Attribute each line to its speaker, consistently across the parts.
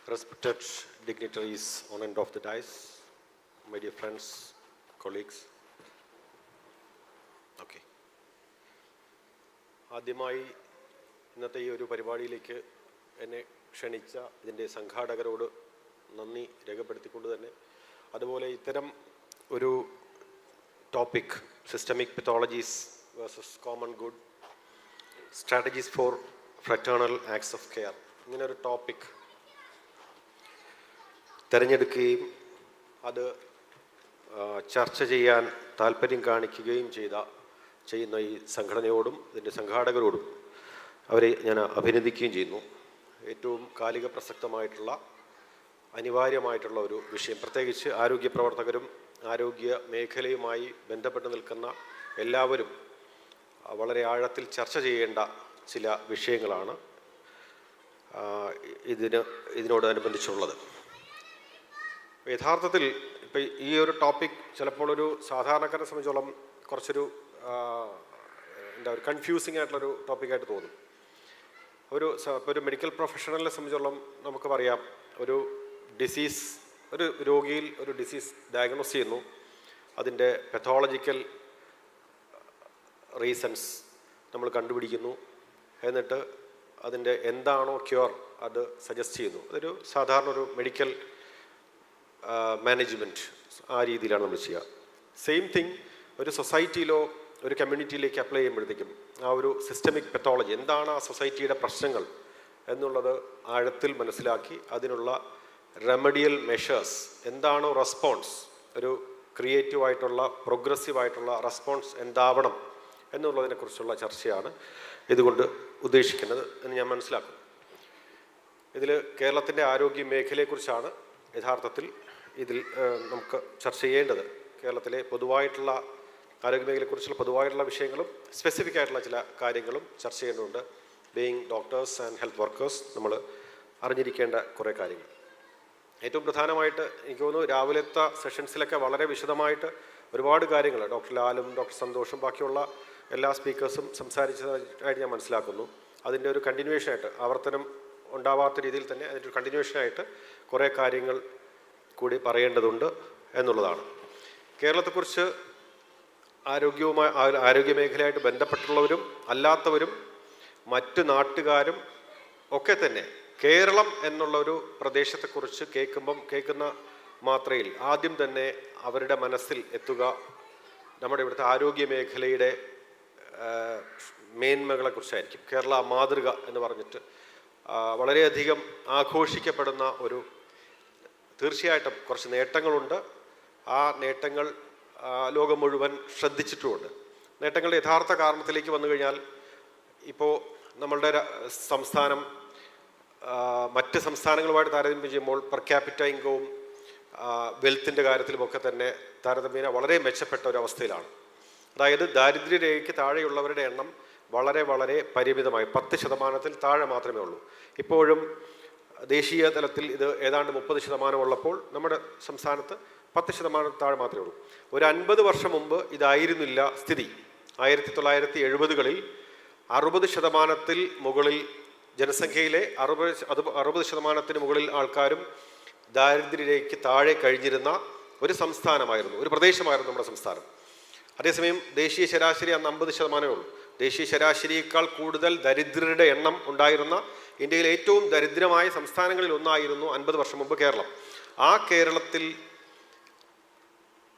Speaker 1: Respected dignitaries on end of the dais, my dear friends, colleagues. Okay. ആദ്യമായി ഇന്നത്തെ ഈ ഒരു പരിപാടിയിലേക്ക് എന്നെ ക്ഷണിച്ച ഇതിൻ്റെ സംഘാടകരോട് നന്ദി രേഖപ്പെടുത്തിക്കൊണ്ട് തന്നെ അതുപോലെ ഇത്തരം ഒരു topic systemic pathologies versus common good strategies for fraternal acts of care ഇങ്ങനൊരു ടോപ്പിക് തിരഞ്ഞെടുക്കുകയും അത് ചർച്ച ചെയ്യാൻ താല്പര്യം കാണിക്കുകയും ചെയ്യുന്ന ഈ സംഘടനയോടും ഇതിൻ്റെ സംഘാടകരോടും അവരെ ഞാൻ അഭിനന്ദിക്കുകയും ചെയ്യുന്നു. ഏറ്റവും കാലിക പ്രസക്തമായിട്ടുള്ള അനിവാര്യമായിട്ടുള്ള ഒരു വിഷയം, പ്രത്യേകിച്ച് ആരോഗ്യ പ്രവർത്തകരും ആരോഗ്യ മേഖലയുമായി ബന്ധപ്പെട്ട് നിൽക്കുന്ന എല്ലാവരും വളരെ ആഴത്തിൽ ചർച്ച ചെയ്യേണ്ട ചില വിഷയങ്ങളാണ് ഇതിനോടനുബന്ധിച്ചുള്ളത്. യഥാർത്ഥത്തിൽ ഇപ്പം ഈ ഒരു ടോപ്പിക് ചിലപ്പോൾ ഒരു സാധാരണക്കാരനെ സംബന്ധിച്ചോളം കുറച്ചൊരു കൺഫ്യൂസിങ് ആയിട്ടുള്ളൊരു ടോപ്പിക്കായിട്ട് തോന്നും. ഒരു മെഡിക്കൽ പ്രൊഫഷണലിനെ സംബന്ധിച്ചോളം നമുക്ക് പറയാം, ഒരു രോഗിയിൽ ഒരു ഡിസീസ് ഡയഗ്നോസ് ചെയ്യുന്നു, അതിൻ്റെ പത്തോളജിക്കൽ റീസൺസ് നമ്മൾ കണ്ടുപിടിക്കുന്നു, എന്നിട്ട് അതിൻ്റെ എന്താണോ ക്യൂർ അത് സജസ്റ്റ് ചെയ്യുന്നു. അതൊരു സാധാരണ ഒരു മെഡിക്കൽ മാനേജ്മെൻറ്റ് ആ രീതിയിലാണ് നമ്മൾ ചെയ്യുക. സെയിം തിങ് ഒരു സൊസൈറ്റിയിലോ ഒരു കമ്മ്യൂണിറ്റിയിലേക്ക് അപ്ലൈ ചെയ്യുമ്പോഴത്തേക്കും ആ ഒരു സിസ്റ്റമിക് പത്തോളജി, എന്താണ് ആ സൊസൈറ്റിയുടെ പ്രശ്നങ്ങൾ എന്നുള്ളത് ആഴത്തിൽ മനസ്സിലാക്കി അതിനുള്ള റെമഡിയൽ മെഷേഴ്സ്, എന്താണോ റെസ്പോൺസ്, ഒരു ക്രിയേറ്റീവായിട്ടുള്ള പ്രോഗ്രസീവായിട്ടുള്ള റെസ്പോൺസ് എന്താവണം എന്നുള്ളതിനെക്കുറിച്ചുള്ള ചർച്ചയാണ് ഇതുകൊണ്ട് ഉദ്ദേശിക്കുന്നത് എന്ന് ഞാൻ മനസ്സിലാക്കുന്നു. ഇതിൽ കേരളത്തിൻ്റെ ആരോഗ്യ മേഖലയെക്കുറിച്ചാണ് യഥാർത്ഥത്തിൽ ഇതിൽ നമുക്ക് ചർച്ച ചെയ്യേണ്ടത്. കേരളത്തിലെ പൊതുവായിട്ടുള്ള ആരോഗ്യമേഖലയെക്കുറിച്ചുള്ള പൊതുവായിട്ടുള്ള വിഷയങ്ങളും സ്പെസിഫിക് ആയിട്ടുള്ള ചില കാര്യങ്ങളും ചർച്ച ചെയ്യേണ്ടതുണ്ട്. Being doctors and health workers നമ്മൾ അറിഞ്ഞിരിക്കേണ്ട കുറേ കാര്യങ്ങൾ. ഏറ്റവും പ്രധാനമായിട്ട് എനിക്ക് തോന്നുന്നു രാവിലത്തെ സെഷൻസിലൊക്കെ വളരെ വിശദമായിട്ട് ഒരുപാട് കാര്യങ്ങൾ ഡോക്ടർ ലാലും ഡോക്ടർ സന്തോഷും ബാക്കിയുള്ള എല്ലാ സ്പീക്കേഴ്സും സംസാരിച്ചതായിട്ട് ഞാൻ മനസ്സിലാക്കുന്നു. അതിൻ്റെ ഒരു കണ്ടിന്യൂവേഷനായിട്ട്, ആവർത്തനം ഉണ്ടാവാത്ത രീതിയിൽ തന്നെ അതിൻ്റെ ഒരു കണ്ടിന്യൂവേഷനായിട്ട് കുറേ കാര്യങ്ങൾ കൂടി പറയേണ്ടതുണ്ട് എന്നുള്ളതാണ്. കേരളത്തെക്കുറിച്ച് ആരോഗ്യ മേഖലയായിട്ട് ബന്ധപ്പെട്ടുള്ളവരും അല്ലാത്തവരും മറ്റ് നാട്ടുകാരും ഒക്കെ തന്നെ കേരളം എന്നുള്ളൊരു പ്രദേശത്തെക്കുറിച്ച് കേൾക്കുന്ന മാത്രയിൽ ആദ്യം തന്നെ അവരുടെ മനസ്സിൽ എത്തുക നമ്മുടെ ഇവിടുത്തെ ആരോഗ്യ മേഖലയുടെ മേന്മകളെക്കുറിച്ചായിരിക്കും. കേരള മാതൃക എന്ന് പറഞ്ഞിട്ട് വളരെയധികം ആഘോഷിക്കപ്പെടുന്ന ഒരു, തീർച്ചയായിട്ടും കുറച്ച് നേട്ടങ്ങളുണ്ട്. ആ നേട്ടങ്ങൾ ലോകം മുഴുവൻ ശ്രദ്ധിച്ചിട്ടുമുണ്ട്. നേട്ടങ്ങളുടെ യഥാർത്ഥ കാരണത്തിലേക്ക് വന്നു കഴിഞ്ഞാൽ ഇപ്പോൾ നമ്മളുടെ സംസ്ഥാനം മറ്റ് സംസ്ഥാനങ്ങളുമായിട്ട് താരതമ്യം ചെയ്യുമ്പോൾ പെർ ക്യാപിറ്റ ഇൻകവും വെൽത്തിൻ്റെ കാര്യത്തിലുമൊക്കെ തന്നെ താരതമ്യേന വളരെ മെച്ചപ്പെട്ട ഒരു അവസ്ഥയിലാണ്. അതായത് ദാരിദ്ര്യരേഖയ്ക്ക് താഴെയുള്ളവരുടെ എണ്ണം വളരെ വളരെ പരിമിതമായി 10% താഴെ മാത്രമേ ഉള്ളൂ. ഇപ്പോഴും ദേശീയ തലത്തിൽ ഇത് ഏതാണ്ട് 30% ഉള്ളപ്പോൾ നമ്മുടെ സംസ്ഥാനത്ത് 10% താഴെ മാത്രമേ ഉള്ളൂ. ഒരു 50 വർഷം മുമ്പ് ഇതായിരുന്നില്ല സ്ഥിതി. 1970-കളിൽ 60% മുകളിൽ ജനസംഖ്യയിലെ 60% മുകളിൽ ആൾക്കാരും ദാരിദ്ര്യരേഖയ്ക്ക് താഴെ കഴിഞ്ഞിരുന്ന ഒരു സംസ്ഥാനമായിരുന്നു, ഒരു പ്രദേശമായിരുന്നു നമ്മുടെ സംസ്ഥാനം. അതേസമയം ദേശീയ ശരാശരി അന്ന് 50% ഉള്ളൂ. ദേശീയ ശരാശരിയേക്കാൾ കൂടുതൽ ദരിദ്രരുടെ എണ്ണം ഉണ്ടായിരുന്ന ഇന്ത്യയിലെ ഏറ്റവും ദരിദ്രമായ സംസ്ഥാനങ്ങളിൽ ഒന്നായിരുന്നു 50 വർഷം മുമ്പ് കേരളം. ആ കേരളത്തിൽ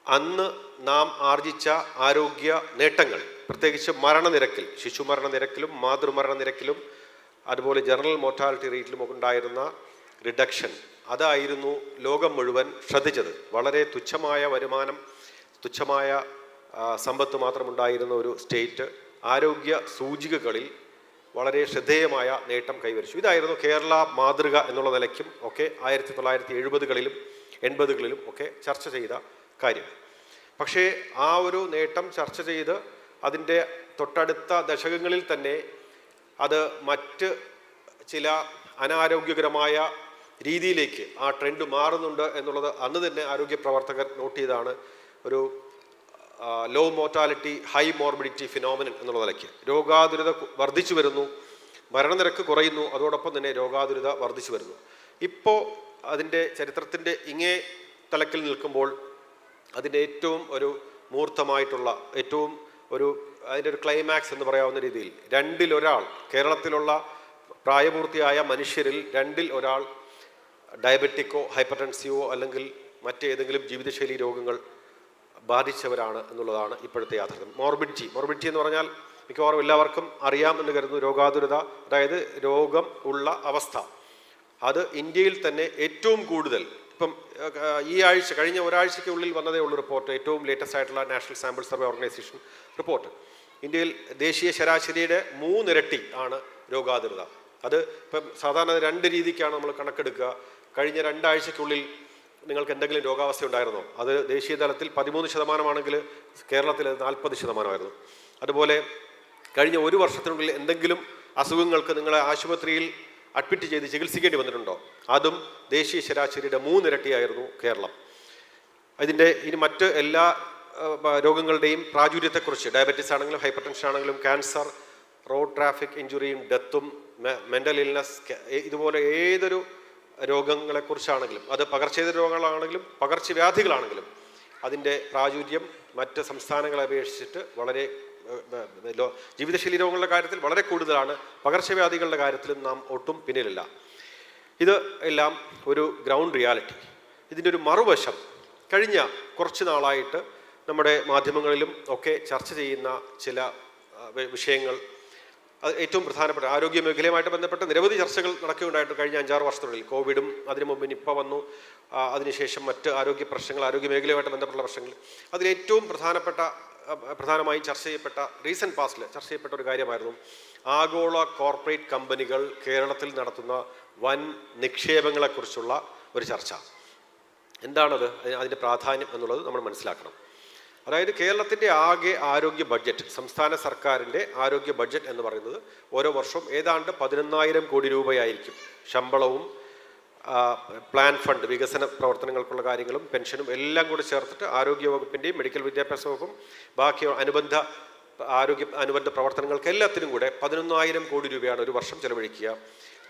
Speaker 1: അന്ന് നാം ആർജിച്ച ആരോഗ്യ നേട്ടങ്ങൾ, പ്രത്യേകിച്ച് മരണനിരക്കിൽ, ശിശു മരണനിരക്കിലും മാതൃമരണ നിരക്കിലും അതുപോലെ ജനറൽ മോർട്ടാലിറ്റി റേറ്റിലും ഉണ്ടായിരുന്ന റിഡക്ഷൻ, അതായിരുന്നു ലോകം മുഴുവൻ ശ്രദ്ധിച്ചത്. വളരെ തുച്ഛമായ വരുമാനം, തുച്ഛമായ സമ്പത്ത് മാത്രമുണ്ടായിരുന്ന ഒരു സ്റ്റേറ്റ് ആരോഗ്യ സൂചികകളിൽ വളരെ ശ്രദ്ധേയമായ നേട്ടം കൈവരിച്ചു. ഇതായിരുന്നു കേരള മാതൃക എന്നുള്ള നിലയ്ക്കും ഒക്കെ 1970-കളിലും 80-കളിലും ഒക്കെ ചർച്ച ചെയ്ത കാര്യം. പക്ഷേ ആ ഒരു നേട്ടം ചർച്ച ചെയ്ത് അതിൻ്റെ തൊട്ടടുത്ത ദശകങ്ങളിൽ തന്നെ അത് മറ്റ് ചില അനാരോഗ്യകരമായ രീതിയിലേക്ക് ആ ട്രെൻഡ് മാറുന്നുണ്ട് എന്നുള്ളത് അന്ന് തന്നെ ആരോഗ്യ പ്രവർത്തകർ നോട്ട് ചെയ്താണ്. ഒരു low mortality high morbidity phenomenon എന്നുള്ള നിലയ്ക്ക് രോഗാതുരത വർദ്ധിച്ചു വരുന്നു, മരണനിരക്ക് കുറയുന്നു, അതോടൊപ്പം തന്നെ രോഗാതുരത വർദ്ധിച്ചു വരുന്നു. ഇപ്പോൾ അതിൻ്റെ ചരിത്രത്തിൻ്റെ ഇങ്ങേ തലക്കിൽ നിൽക്കുമ്പോൾ അതിൻ്റെ ഏറ്റവും ഒരു മൂർത്തമായിട്ടുള്ള ഏറ്റവും അതിൻ്റെ ഒരു ക്ലൈമാക്സ് എന്ന് പറയാവുന്ന രീതിയിൽ 2-1 കേരളത്തിലുള്ള പ്രായപൂർത്തിയായ മനുഷ്യരിൽ 2-1 ഡയബറ്റിക്കോ ഹൈപ്പർടെൻസീവോ അല്ലെങ്കിൽ മറ്റേതെങ്കിലും ജീവിതശൈലി രോഗങ്ങൾ ബാധിച്ചവരാണ് എന്നുള്ളതാണ് ഇപ്പോഴത്തെ യാഥാർത്ഥ്യം. മോർബിഡിറ്റി എന്ന് പറഞ്ഞാൽ മിക്കവാറും എല്ലാവർക്കും അറിയാം എന്ന് കരുതുന്നു. രോഗാതുരത, അതായത് രോഗം ഉള്ള അവസ്ഥ. അത് ഇന്ത്യയിൽ തന്നെ ഏറ്റവും കൂടുതൽ ഇപ്പം ഈ ആഴ്ച കഴിഞ്ഞ ഒരാഴ്ചയ്ക്കുള്ളിൽ വന്നതേ ഉള്ളൂ റിപ്പോർട്ട്. ഏറ്റവും ലേറ്റസ്റ്റ് ആയിട്ടുള്ള national sample survey organisation report. ഇന്ത്യയിൽ ദേശീയ ശരാശരിയുടെ 3 ഇരട്ടി ആണ് രോഗാതുരത. അത് ഇപ്പം സാധാരണ 2 രീതിക്കാണ് നമ്മൾ കണക്കെടുക്കുക. കഴിഞ്ഞ 2 ആഴ്ചയ്ക്കുള്ളിൽ നിങ്ങൾക്ക് എന്തെങ്കിലും രോഗാവസ്ഥ ഉണ്ടായിരുന്നോ? അത് ദേശീയ തലത്തിൽ 13% കേരളത്തിൽ 40%. അതുപോലെ കഴിഞ്ഞ 1 വർഷത്തിനുള്ളിൽ എന്തെങ്കിലും അസുഖങ്ങൾക്ക് നിങ്ങളെ ആശുപത്രിയിൽ അഡ്മിറ്റ് ചെയ്ത് ചികിത്സിക്കേണ്ടി വന്നിട്ടുണ്ടോ? അതും ദേശീയ ശരാശരിയുടെ 3 ഇരട്ടിയായിരുന്നു കേരളം. ഇനി മറ്റ് എല്ലാ രോഗങ്ങളുടെയും പ്രാചുര്യത്തെക്കുറിച്ച്, ഡയബറ്റീസ് ആണെങ്കിലും ഹൈപ്പർടെൻഷൻ ആണെങ്കിലും ക്യാൻസർ, റോഡ് ട്രാഫിക് ഇഞ്ചുറിയും ഡെത്തും മെൻ്റൽ ഇൽനെസ്, ഇതുപോലെ ഏതൊരു രോഗങ്ങളെക്കുറിച്ചാണെങ്കിലും, അത് പകർച്ചേതര രോഗങ്ങളാണെങ്കിലും പകർച്ചവ്യാധികളാണെങ്കിലും അതിൻ്റെ പ്രാചുര്യം മറ്റ് സംസ്ഥാനങ്ങളെ അപേക്ഷിച്ചിട്ട് വളരെ ജീവിതശൈലി രോഗങ്ങളുടെ കാര്യത്തിൽ വളരെ കൂടുതലാണ്. പകർച്ചവ്യാധികളുടെ കാര്യത്തിലും നാം ഒട്ടും പിന്നിലല്ല. ഇത് എല്ലാം ഒരു ഗ്രൗണ്ട് റിയാലിറ്റി. ഇതിൻ്റെ ഒരു മറുവശം കഴിഞ്ഞ കുറച്ച് നാളായിട്ട് നമ്മുടെ മാധ്യമങ്ങളിലും ഒക്കെ ചർച്ച ചെയ്യുന്ന ചില വിഷയങ്ങൾ, അത് ഏറ്റവും പ്രധാനപ്പെട്ട ആരോഗ്യ മേഖലയുമായിട്ട് ബന്ധപ്പെട്ട നിരവധി ചർച്ചകൾ നടക്കുകയുണ്ടായിട്ട് കഴിഞ്ഞ 5-6 വർഷത്തിനുള്ളിൽ. കോവിഡും അതിനു മുമ്പ് നിപ്പ വന്നു, അതിനുശേഷം മറ്റ് ആരോഗ്യ പ്രശ്നങ്ങൾ, ആരോഗ്യ മേഖലയുമായിട്ട് ബന്ധപ്പെട്ട പ്രശ്നങ്ങൾ. അതിലേറ്റവും പ്രധാനമായും ചർച്ച ചെയ്യപ്പെട്ട റീസെൻറ്റ് പാസ്റ്റിൽ ചർച്ച ചെയ്യപ്പെട്ട ഒരു കാര്യമായിരുന്നു ആഗോള കോർപ്പറേറ്റ് കമ്പനികൾ കേരളത്തിൽ നടത്തുന്ന വൻ നിക്ഷേപങ്ങളെക്കുറിച്ചുള്ള ഒരു ചർച്ച. എന്താണത്, അതിൻ്റെ പ്രാധാന്യം എന്നുള്ളത് നമ്മൾ മനസ്സിലാക്കണം. അതായത് കേരളത്തിൻ്റെ ആകെ ആരോഗ്യ ബഡ്ജറ്റ്, സംസ്ഥാന സർക്കാരിൻ്റെ ആരോഗ്യ ബഡ്ജറ്റ് എന്ന് പറയുന്നത് ഓരോ വർഷവും ഏതാണ്ട് 11,000 കോടി രൂപയായിരിക്കും. ശമ്പളവും പ്ലാൻ ഫണ്ട്, വികസന പ്രവർത്തനങ്ങൾക്കുള്ള കാര്യങ്ങളും പെൻഷനും എല്ലാം കൂടി ചേർത്തിട്ട് ആരോഗ്യ വകുപ്പിൻ്റെയും മെഡിക്കൽ വിദ്യാഭ്യാസ വകുപ്പും ബാക്കി അനുബന്ധ പ്രവർത്തനങ്ങൾക്ക് എല്ലാത്തിനും കൂടെ 11,000 കോടി രൂപയാണ് ഒരു വർഷം ചെലവഴിക്കുക.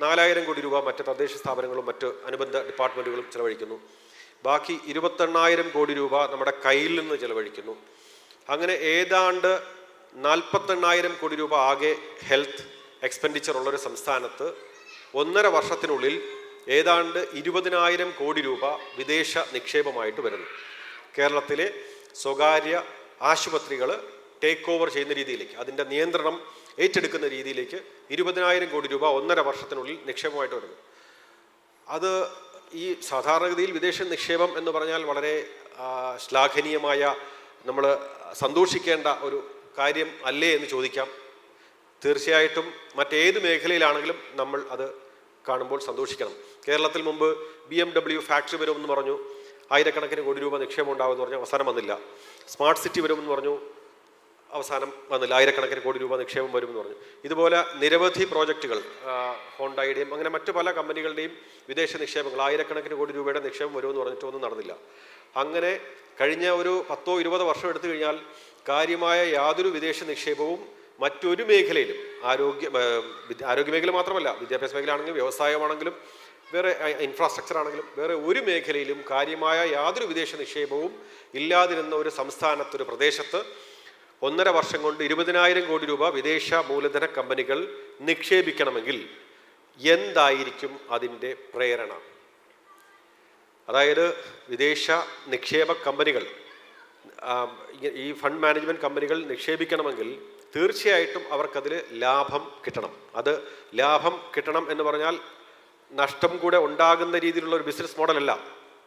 Speaker 1: 4,000 കോടി രൂപ മറ്റ് തദ്ദേശ സ്ഥാപനങ്ങളും മറ്റ് അനുബന്ധ ഡിപ്പാർട്ട്മെൻറ്റുകളും ചെലവഴിക്കുന്നു. ബാക്കി 28,000 കോടി രൂപ നമ്മുടെ കയ്യിൽ നിന്ന് ചെലവഴിക്കുന്നു. അങ്ങനെ ഏതാണ്ട് 48,000 കോടി രൂപ ആകെ ഹെൽത്ത് എക്സ്പെൻഡിച്ചർ ഉള്ളൊരു സംസ്ഥാനത്ത് 1.5 വർഷത്തിനുള്ളിൽ ഏതാണ്ട് 20,000 കോടി രൂപ വിദേശ നിക്ഷേപമായിട്ട് വരുന്നു. കേരളത്തിലെ സ്വകാര്യ ആശുപത്രികൾ ടേക്ക് ഓവർ ചെയ്യുന്ന രീതിയിലേക്ക്, അതിൻ്റെ നിയന്ത്രണം ഏറ്റെടുക്കുന്ന രീതിയിലേക്ക് 20,000 കോടി രൂപ 1.5 വർഷത്തിനുള്ളിൽ നിക്ഷേപമായിട്ട് വരുന്നു. അത് ഈ സാധാരണഗതിയിൽ വിദേശ നിക്ഷേപം എന്ന് പറഞ്ഞാൽ വളരെ ശ്ലാഘനീയമായ, നമ്മൾ സന്തോഷിക്കേണ്ട ഒരു കാര്യം അല്ലേ എന്ന് ചോദിക്കാം. തീർച്ചയായിട്ടും മറ്റേത് മേഖലയിലാണെങ്കിലും നമ്മൾ അത് കാണുമ്പോൾ സന്തോഷിക്കണം. കേരളത്തിൽ മുമ്പ് BMW ഫാക്ടറി വരുമെന്ന് പറഞ്ഞു, 1000 കോടി രൂപ നിക്ഷേപം ഉണ്ടാകുമെന്ന് പറഞ്ഞു, അവസാനം വന്നില്ല. സ്മാർട്ട് സിറ്റി വരുമെന്ന് പറഞ്ഞു, അവസാനം വന്നില്ല. 1000 കോടി രൂപ നിക്ഷേപം വരുമെന്ന് പറഞ്ഞു. ഇതുപോലെ നിരവധി പ്രോജക്റ്റുകൾ, ഹോണ്ടയുടെയും അങ്ങനെ മറ്റു പല കമ്പനികളുടെയും വിദേശ നിക്ഷേപങ്ങൾ 1000 കോടി രൂപയുടെ നിക്ഷേപം വരുമെന്ന് പറഞ്ഞിട്ടൊന്നും നടന്നില്ല. അങ്ങനെ കഴിഞ്ഞ ഒരു 10-20 വർഷം എടുത്തു കഴിഞ്ഞാൽ കാര്യമായ യാതൊരു വിദേശ നിക്ഷേപവും മറ്റൊരു മേഖലയിലും, ആരോഗ്യ മേഖല മാത്രമല്ല, വിദ്യാഭ്യാസ മേഖല ആണെങ്കിലും വ്യവസായമാണെങ്കിലും വേറെ ഇൻഫ്രാസ്ട്രക്ചർ ആണെങ്കിലും വേറെ ഒരു മേഖലയിലും കാര്യമായ യാതൊരു വിദേശ നിക്ഷേപവും ഇല്ലാതിരുന്ന ഒരു സംസ്ഥാനത്ത്, ഒരു പ്രദേശത്ത് 1.5 വർഷം കൊണ്ട് 20,000 കോടി രൂപ വിദേശ മൂലധന കമ്പനികൾ നിക്ഷേപിക്കണമെങ്കിൽ എന്തായിരിക്കും അതിൻ്റെ പ്രേരണ? അതായത് വിദേശ നിക്ഷേപ കമ്പനികൾ, ഈ ഫണ്ട് മാനേജ്മെൻറ്റ് കമ്പനികൾ നിക്ഷേപിക്കണമെങ്കിൽ തീർച്ചയായിട്ടും അവർക്കതിൽ ലാഭം കിട്ടണം. അത് ലാഭം കിട്ടണം എന്ന് പറഞ്ഞാൽ നഷ്ടം കൂടെ ഉണ്ടാകുന്ന രീതിയിലുള്ള ഒരു ബിസിനസ് മോഡലല്ല.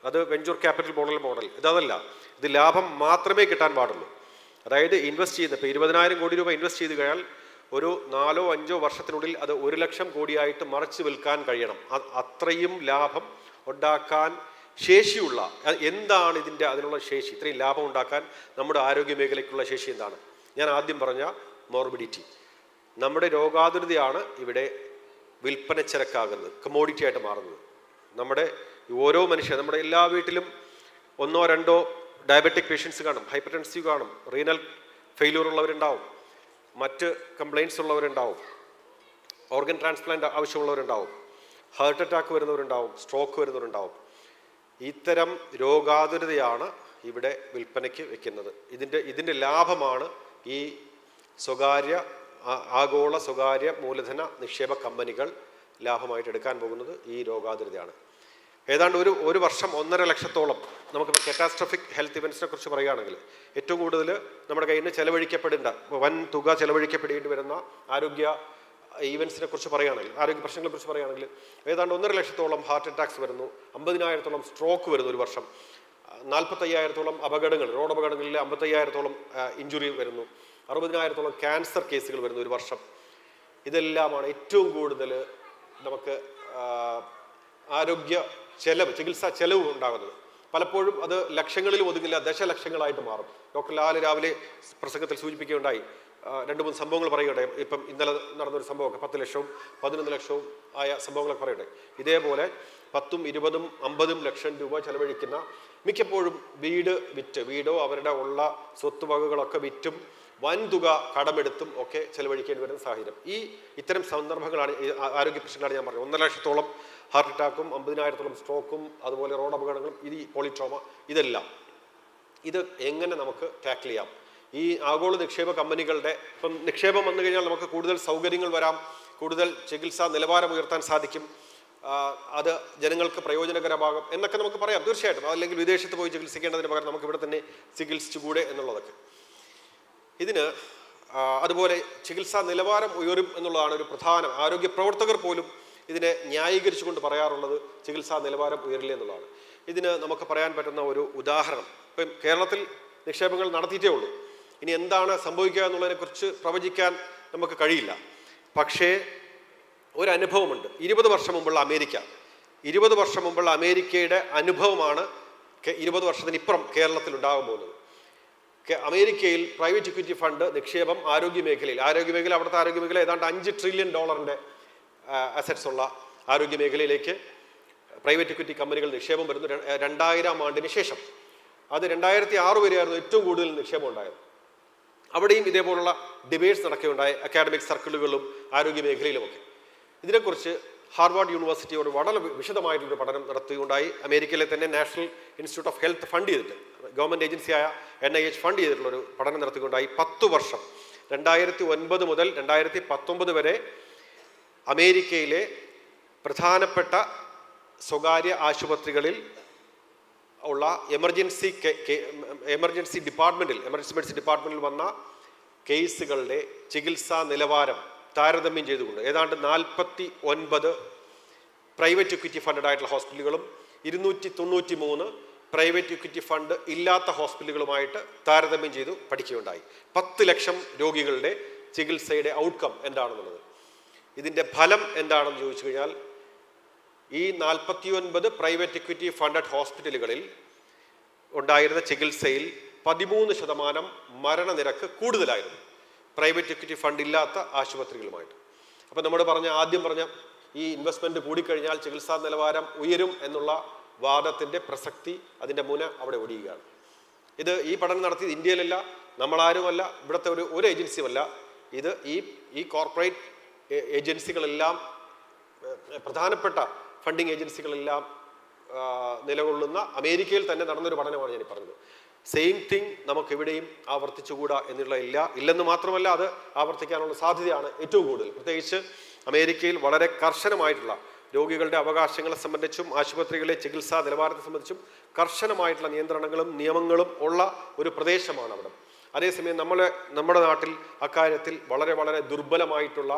Speaker 1: അത് വെഞ്ചർ ക്യാപിറ്റൽ മോഡൽ ഇതല്ല. ഇത് ലാഭം മാത്രമേ കിട്ടാൻ പാടുള്ളൂ. അതായത് ഇൻവെസ്റ്റ് ചെയ്യുന്ന, ഇപ്പോൾ 20,000 കോടി രൂപ ഇൻവെസ്റ്റ് ചെയ്ത് കഴിഞ്ഞാൽ ഒരു 4-5 വർഷത്തിനുള്ളിൽ അത് 1,00,000 കോടിയായിട്ട് മറിച്ച് വിൽക്കാൻ കഴിയണം. അത്രയും ലാഭം ഉണ്ടാക്കാൻ ശേഷിയുള്ള, എന്താണ് അതിനുള്ള ശേഷി? ഇത്രയും ലാഭം ഉണ്ടാക്കാൻ നമ്മുടെ ആരോഗ്യ മേഖലയ്ക്കുള്ള ശേഷി എന്താണ്? ഞാൻ ആദ്യം പറഞ്ഞ മോർബിഡിറ്റി, നമ്മുടെ രോഗാതുരതയാണ് ഇവിടെ വിൽപ്പനച്ചരക്കാകുന്നത്, കമോഡിറ്റി ആയിട്ട് മാറുന്നത്. നമ്മുടെ ഓരോ നമ്മുടെ എല്ലാ വീട്ടിലും 1-2 ഡയബറ്റിക് പേഷ്യൻസ് കാണും, ഹൈപ്പർടെൻസീവ് കാണും, റീനൽ ഫെയിലിയർ ഉള്ളവരുണ്ടാവും, മറ്റ് കംപ്ലയിൻസ് ഉള്ളവരുണ്ടാവും, ഓർഗൻ ട്രാൻസ്പ്ലാന്റ് ആവശ്യമുള്ളവരുണ്ടാവും. ഹാർട്ട് അറ്റാക്ക് വരുന്നവരുണ്ടാവും, സ്ട്രോക്ക് വരുന്നവരുണ്ടാവും. ഇത്തരം രോഗാതുരതയാണ് ഇവിടെ വിൽപ്പനയ്ക്ക് വെക്കുന്നത്. ഇതിൻ്റെ ലാഭമാണ് ഈ ആഗോള സ്വകാര്യ മൂലധന നിക്ഷേപ കമ്പനികൾ ലാഭമായിട്ട് എടുക്കാൻ പോകുന്നത് ഈ രോഗാതുരതയാണ്. ഏതാണ്ട് ഒരു വർഷം 1.5 ലക്ഷത്തോളം നമുക്കിപ്പോൾ കാറ്റാസ്ട്രോഫിക് ഹെൽത്ത് ഇവൻസിനെ കുറിച്ച് പറയുകയാണെങ്കിൽ ഏറ്റവും കൂടുതൽ നമ്മുടെ കയ്യിൽ നിന്ന് ചെലവഴിക്കപ്പെടേണ്ട വൻ തുക ചെലവഴിക്കപ്പെടേണ്ടി വരുന്ന ആരോഗ്യ ഈവൻസിനെ കുറിച്ച് പറയുകയാണെങ്കിൽ, ആരോഗ്യ പ്രശ്നങ്ങളെ കുറിച്ച് പറയുകയാണെങ്കിൽ ഏതാണ്ട് 1.5 ലക്ഷത്തോളം ഹാർട്ട് അറ്റാക്സ് വരുന്നു, 50,000-ഓളം സ്ട്രോക്ക് വരുന്നു ഒരു വർഷം, 45,000-ഓളം അപകടങ്ങൾ, റോഡ് അപകടങ്ങളിൽ 55,000-ഓളം ഇഞ്ചുറി വരുന്നു, 60,000-ഓളം ക്യാൻസർ കേസുകൾ വരുന്നു ഒരു വർഷം. ഇതെല്ലാമാണ് ഏറ്റവും കൂടുതൽ നമുക്ക് ആരോഗ്യ ചെലവ്, ചികിത്സാ ചെലവ് ഉണ്ടാകുന്നത്. പലപ്പോഴും അത് ലക്ഷങ്ങളിൽ ഒതുങ്ങില്ല, ദശലക്ഷങ്ങളായിട്ട് മാറും. ഡോക്ടർ ലാൽ രാവിലെ പ്രസംഗത്തിൽ സൂചിപ്പിക്കുകയുണ്ടായി, 2-3 സംഭവങ്ങൾ പറയുകയുണ്ടായി. ഇപ്പം ഇന്നലെ നടന്നൊരു സംഭവമൊക്കെ 10 ലക്ഷവും 11 ലക്ഷവും ആയ സംഭവങ്ങളൊക്കെ പറയുകയുണ്ടായി. ഇതേപോലെ 10, 20, 50 ലക്ഷം രൂപ ചെലവഴിക്കുന്ന, മിക്കപ്പോഴും വീടോ അവരുടെ ഉള്ള സ്വത്തുവകകളൊക്കെ വിറ്റും വൻതുക കടമെടുത്തും ഒക്കെ ചെലവഴിക്കേണ്ടി വരുന്ന സാഹചര്യം. ഇത്തരം സന്ദർഭങ്ങളാണ്, ആരോഗ്യ പ്രശ്നങ്ങളാണ് ഞാൻ പറഞ്ഞത്. 1.5 ലക്ഷത്തോളം ഹാർട്ട് അറ്റാക്കും 50,000-ഓളം സ്ട്രോക്കും അതുപോലെ റോഡ് അപകടങ്ങളും പോളിട്രോമ, ഇത് എങ്ങനെ നമുക്ക് ടാക്കിൾ ചെയ്യാം? ഈ ആഗോള നിക്ഷേപ കമ്പനികളുടെ ഇപ്പം നിക്ഷേപം വന്നു കഴിഞ്ഞാൽ നമുക്ക് കൂടുതൽ സൗകര്യങ്ങൾ വരാം, കൂടുതൽ ചികിത്സാ നിലവാരം ഉയർത്താൻ സാധിക്കും, അത് ജനങ്ങൾക്ക് പ്രയോജനകരമാകും എന്നൊക്കെ നമുക്ക് പറയാം തീർച്ചയായിട്ടും. അല്ലെങ്കിൽ വിദേശത്ത് പോയി ചികിത്സിക്കേണ്ടതിന് പകരം നമുക്ക് ഇവിടെ തന്നെ ചികിത്സിച്ചുകൂടെ എന്നുള്ളതൊക്കെ. അതുപോലെ ചികിത്സാ നിലവാരം ഉയരും എന്നുള്ളതാണ് ഒരു പ്രധാനം. ആരോഗ്യ പ്രവർത്തകർ പോലും ഇതിനെ ന്യായീകരിച്ചുകൊണ്ട് പറയാറുള്ളത് ചികിത്സാ നിലവാരം ഉയരില്ല എന്നുള്ളതാണ്. ഇതിന് നമുക്ക് പറയാൻ പറ്റുന്ന ഒരു ഉദാഹരണം, ഇപ്പം കേരളത്തിൽ നിക്ഷേപങ്ങൾ നടത്തിയിട്ടേ ഉള്ളൂ. ഇനി എന്താണ് സംഭവിക്കുക എന്നുള്ളതിനെക്കുറിച്ച് പ്രവചിക്കാൻ നമുക്ക് കഴിയില്ല. പക്ഷേ ഒരനുഭവമുണ്ട്. 20 വർഷം മുമ്പുള്ള അമേരിക്കയുടെ അനുഭവമാണ് 20 വർഷത്തിനിപ്പുറം കേരളത്തിൽ ഉണ്ടാകാൻ പോകുന്നത്. അമേരിക്കയിൽ പ്രൈവറ്റ് ഇക്വിറ്റി ഫണ്ട് നിക്ഷേപം ആരോഗ്യമേഖല അവിടുത്തെ ആരോഗ്യമേഖല ഏതാണ്ട് $5 ട്രില്യൺ അസറ്റ്സ് ഉള്ള ആരോഗ്യമേഖലയിലേക്ക് പ്രൈവറ്റ് ഇക്വിറ്റി കമ്പനികൾ നിക്ഷേപം വരുന്നു. 2000 ആണ്ടിന് ശേഷം. അത് 2006 വരെയായിരുന്നു ഏറ്റവും കൂടുതൽ നിക്ഷേപം ഉണ്ടായത്. അവിടെയും ഇതേപോലുള്ള ഡിബേറ്റ്സ് നടക്കുകയുണ്ടായി, അക്കാഡമിക് സർക്കിളുകളിലും ആരോഗ്യ മേഖലയിലുമൊക്കെ. ഇതിനെക്കുറിച്ച് ഹാർവാർഡ് യൂണിവേഴ്സിറ്റിയോട് വളരെ വിശദമായിട്ടൊരു പഠനം നടത്തുകയുണ്ടായി. അമേരിക്കയിലെ തന്നെ national institute of health fund ചെയ്തിട്ട്, ഗവൺമെൻറ് ഏജൻസിയായ NIH ഫണ്ട് ചെയ്തിട്ടുള്ളൊരു പഠനം നടത്തുകയുണ്ടായി. 10 വർഷം 2009 മുതൽ 2019 വരെ അമേരിക്കയിലെ പ്രധാനപ്പെട്ട സ്വകാര്യ ആശുപത്രികളിൽ ഉള്ള എമർജൻസി മെഡിസിൻ ഡിപ്പാർട്ട്മെൻറ്റിൽ വന്ന കേസുകളുടെ ചികിത്സാ നിലവാരം താരതമ്യം ചെയ്തുകൊണ്ട് ഏതാണ്ട് 49 പ്രൈവറ്റ് ഇക്വിറ്റി ഫണ്ടഡ് ആയിട്ടുള്ള ഹോസ്പിറ്റലുകളും 293 പ്രൈവറ്റ് ഇക്വിറ്റി ഫണ്ട് ഇല്ലാത്ത ഹോസ്പിറ്റലുകളുമായിട്ട് താരതമ്യം ചെയ്തു പഠിക്കുകയുണ്ടായി. 10 ലക്ഷം രോഗികളുടെ ചികിത്സയുടെ ഔട്ട്കം എന്താണെന്നുള്ളത്. ഇതിൻ്റെ ഫലം എന്താണെന്ന് ചോദിച്ചു കഴിഞ്ഞാൽ, ഈ 49 പ്രൈവറ്റ് ഇക്വിറ്റി ഫണ്ടഡ് ഹോസ്പിറ്റലുകളിൽ ഉണ്ടായിരുന്ന ചികിത്സയിൽ 13% മരണനിരക്ക് കൂടുതലായിരുന്നു പ്രൈവറ്റ് ഇക്വിറ്റി ഫണ്ട് ഇല്ലാത്ത ആശുപത്രികളുമായിട്ട്. അപ്പം നമ്മൾ ആദ്യം പറഞ്ഞ ഈ ഇൻവെസ്റ്റ്മെൻറ്റ് കൂടിക്കഴിഞ്ഞാൽ ചികിത്സാ നിലവാരം ഉയരും എന്നുള്ള വാദത്തിൻ്റെ പ്രസക്തി, അതിൻ്റെ മുന അവിടെ ഒടിയുകയാണ്. ഈ പഠനം നടത്തിയത് ഇന്ത്യയിലല്ല, നമ്മളാരുമല്ല, ഇവിടുത്തെ ഒരു ഏജൻസിയുമല്ല. ഇത് ഈ കോർപ്പറേറ്റ് ഏജൻസികളെല്ലാം, പ്രധാനപ്പെട്ട ഫണ്ടിങ് ഏജൻസികളെല്ലാം നിലകൊള്ളുന്ന അമേരിക്കയിൽ തന്നെ നടന്നൊരു പഠനമാണ് ഞാൻ പറഞ്ഞത്. സെയിം തിങ് നമുക്കിവിടെയും ആവർത്തിച്ചുകൂടാ ഇല്ലെന്ന് മാത്രമല്ല, അത് ആവർത്തിക്കാനുള്ള സാധ്യതയാണ് ഏറ്റവും കൂടുതൽ. പ്രത്യേകിച്ച് അമേരിക്കയിൽ വളരെ കർശനമായിട്ടുള്ള രോഗികളുടെ അവകാശങ്ങളെ സംബന്ധിച്ചും ആശുപത്രികളിലെ ചികിത്സാ നിലവാരത്തെ സംബന്ധിച്ചും കർശനമായിട്ടുള്ള നിയന്ത്രണങ്ങളും നിയമങ്ങളും ഉള്ള ഒരു പ്രദേശമാണ് അവിടെ. അതേസമയം നമ്മുടെ നാട്ടിൽ അക്കാര്യത്തിൽ വളരെ വളരെ ദുർബലമായിട്ടുള്ള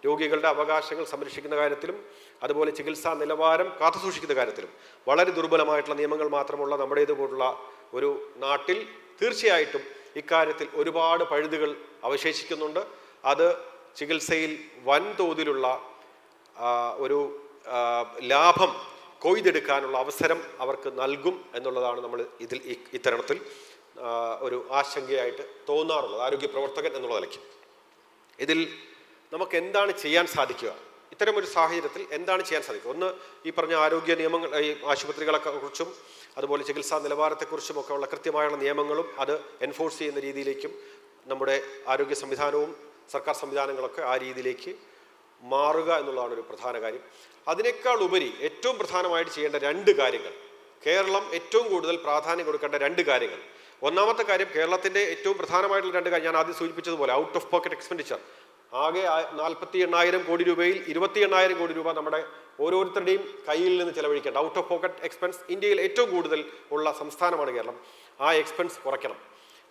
Speaker 1: രോഗികളുടെ അവകാശങ്ങൾ സംരക്ഷിക്കുന്ന കാര്യത്തിലും അതുപോലെ ചികിത്സാ നിലവാരം കാത്തുസൂക്ഷിക്കുന്ന കാര്യത്തിലും വളരെ ദുർബലമായിട്ടുള്ള നിയമങ്ങൾ മാത്രമുള്ള നമ്മുടേതുപോലുള്ള ഒരു നാട്ടിൽ തീർച്ചയായിട്ടും ഇക്കാര്യത്തിൽ ഒരുപാട് പഴുതുകൾ അവശേഷിക്കുന്നുണ്ട്. അത് ചികിത്സയിൽ വൻതോതിലുള്ള ഒരു ലാഭം കൊയ്തെടുക്കാനുള്ള അവസരം അവർക്ക് നൽകും എന്നുള്ളതാണ് നമ്മൾ ഇത്തരണത്തിൽ ഒരു ആശങ്കയായിട്ട് തോന്നാറുള്ളത്, ആരോഗ്യ പ്രവർത്തകൻ എന്നുള്ള നിലയ്ക്ക്. ഇതിൽ നമുക്ക് എന്താണ് ചെയ്യാൻ സാധിക്കുക? ഇത്തരമൊരു സാഹചര്യത്തിൽ എന്താണ് ചെയ്യാൻ സാധിക്കുക? ഒന്ന്, ഈ പറഞ്ഞ ആരോഗ്യ നിയമങ്ങൾ, ഈ ആശുപത്രികളെ കുറിച്ചും അതുപോലെ ചികിത്സാ നിലവാരത്തെക്കുറിച്ചും ഒക്കെ ഉള്ള കൃത്യമായുള്ള നിയമങ്ങളും അത് എൻഫോഴ്സ് ചെയ്യുന്ന രീതിയിലേക്കും നമ്മുടെ ആരോഗ്യ സംവിധാനവും സർക്കാർ സംവിധാനങ്ങളൊക്കെ ആ രീതിയിലേക്ക് മാറുക എന്നുള്ളതാണ് ഒരു പ്രധാന കാര്യം. അതിനേക്കാൾ ഉപരി ഏറ്റവും പ്രധാനമായിട്ട് ചെയ്യേണ്ട 2 കാര്യങ്ങൾ, കേരളം ഏറ്റവും കൂടുതൽ പ്രാധാന്യം കൊടുക്കേണ്ട 2 കാര്യങ്ങൾ. ഒന്നാമത്തെ കാര്യം, കേരളത്തിൻ്റെ ഏറ്റവും പ്രധാനമായിട്ടുള്ള 2 കാര്യം ഞാൻ ആദ്യം സൂചിപ്പിച്ചതുപോലെ ഔട്ട് ഓഫ് പോക്കറ്റ് എക്സ്പെൻഡിച്ചർ. ആകെ 48,000 കോടി രൂപയിൽ 28,000 കോടി രൂപ നമ്മുടെ ഓരോരുത്തരുടെയും കയ്യിൽ നിന്ന് ചെലവഴിക്കേണ്ട ഔട്ട് ഓഫ് പോക്കറ്റ് എക്സ്പെൻസ് ഇന്ത്യയിൽ ഏറ്റവും കൂടുതൽ ഉള്ള സംസ്ഥാനമാണ് കേരളം. ആ എക്സ്പെൻസ് കുറയ്ക്കണം.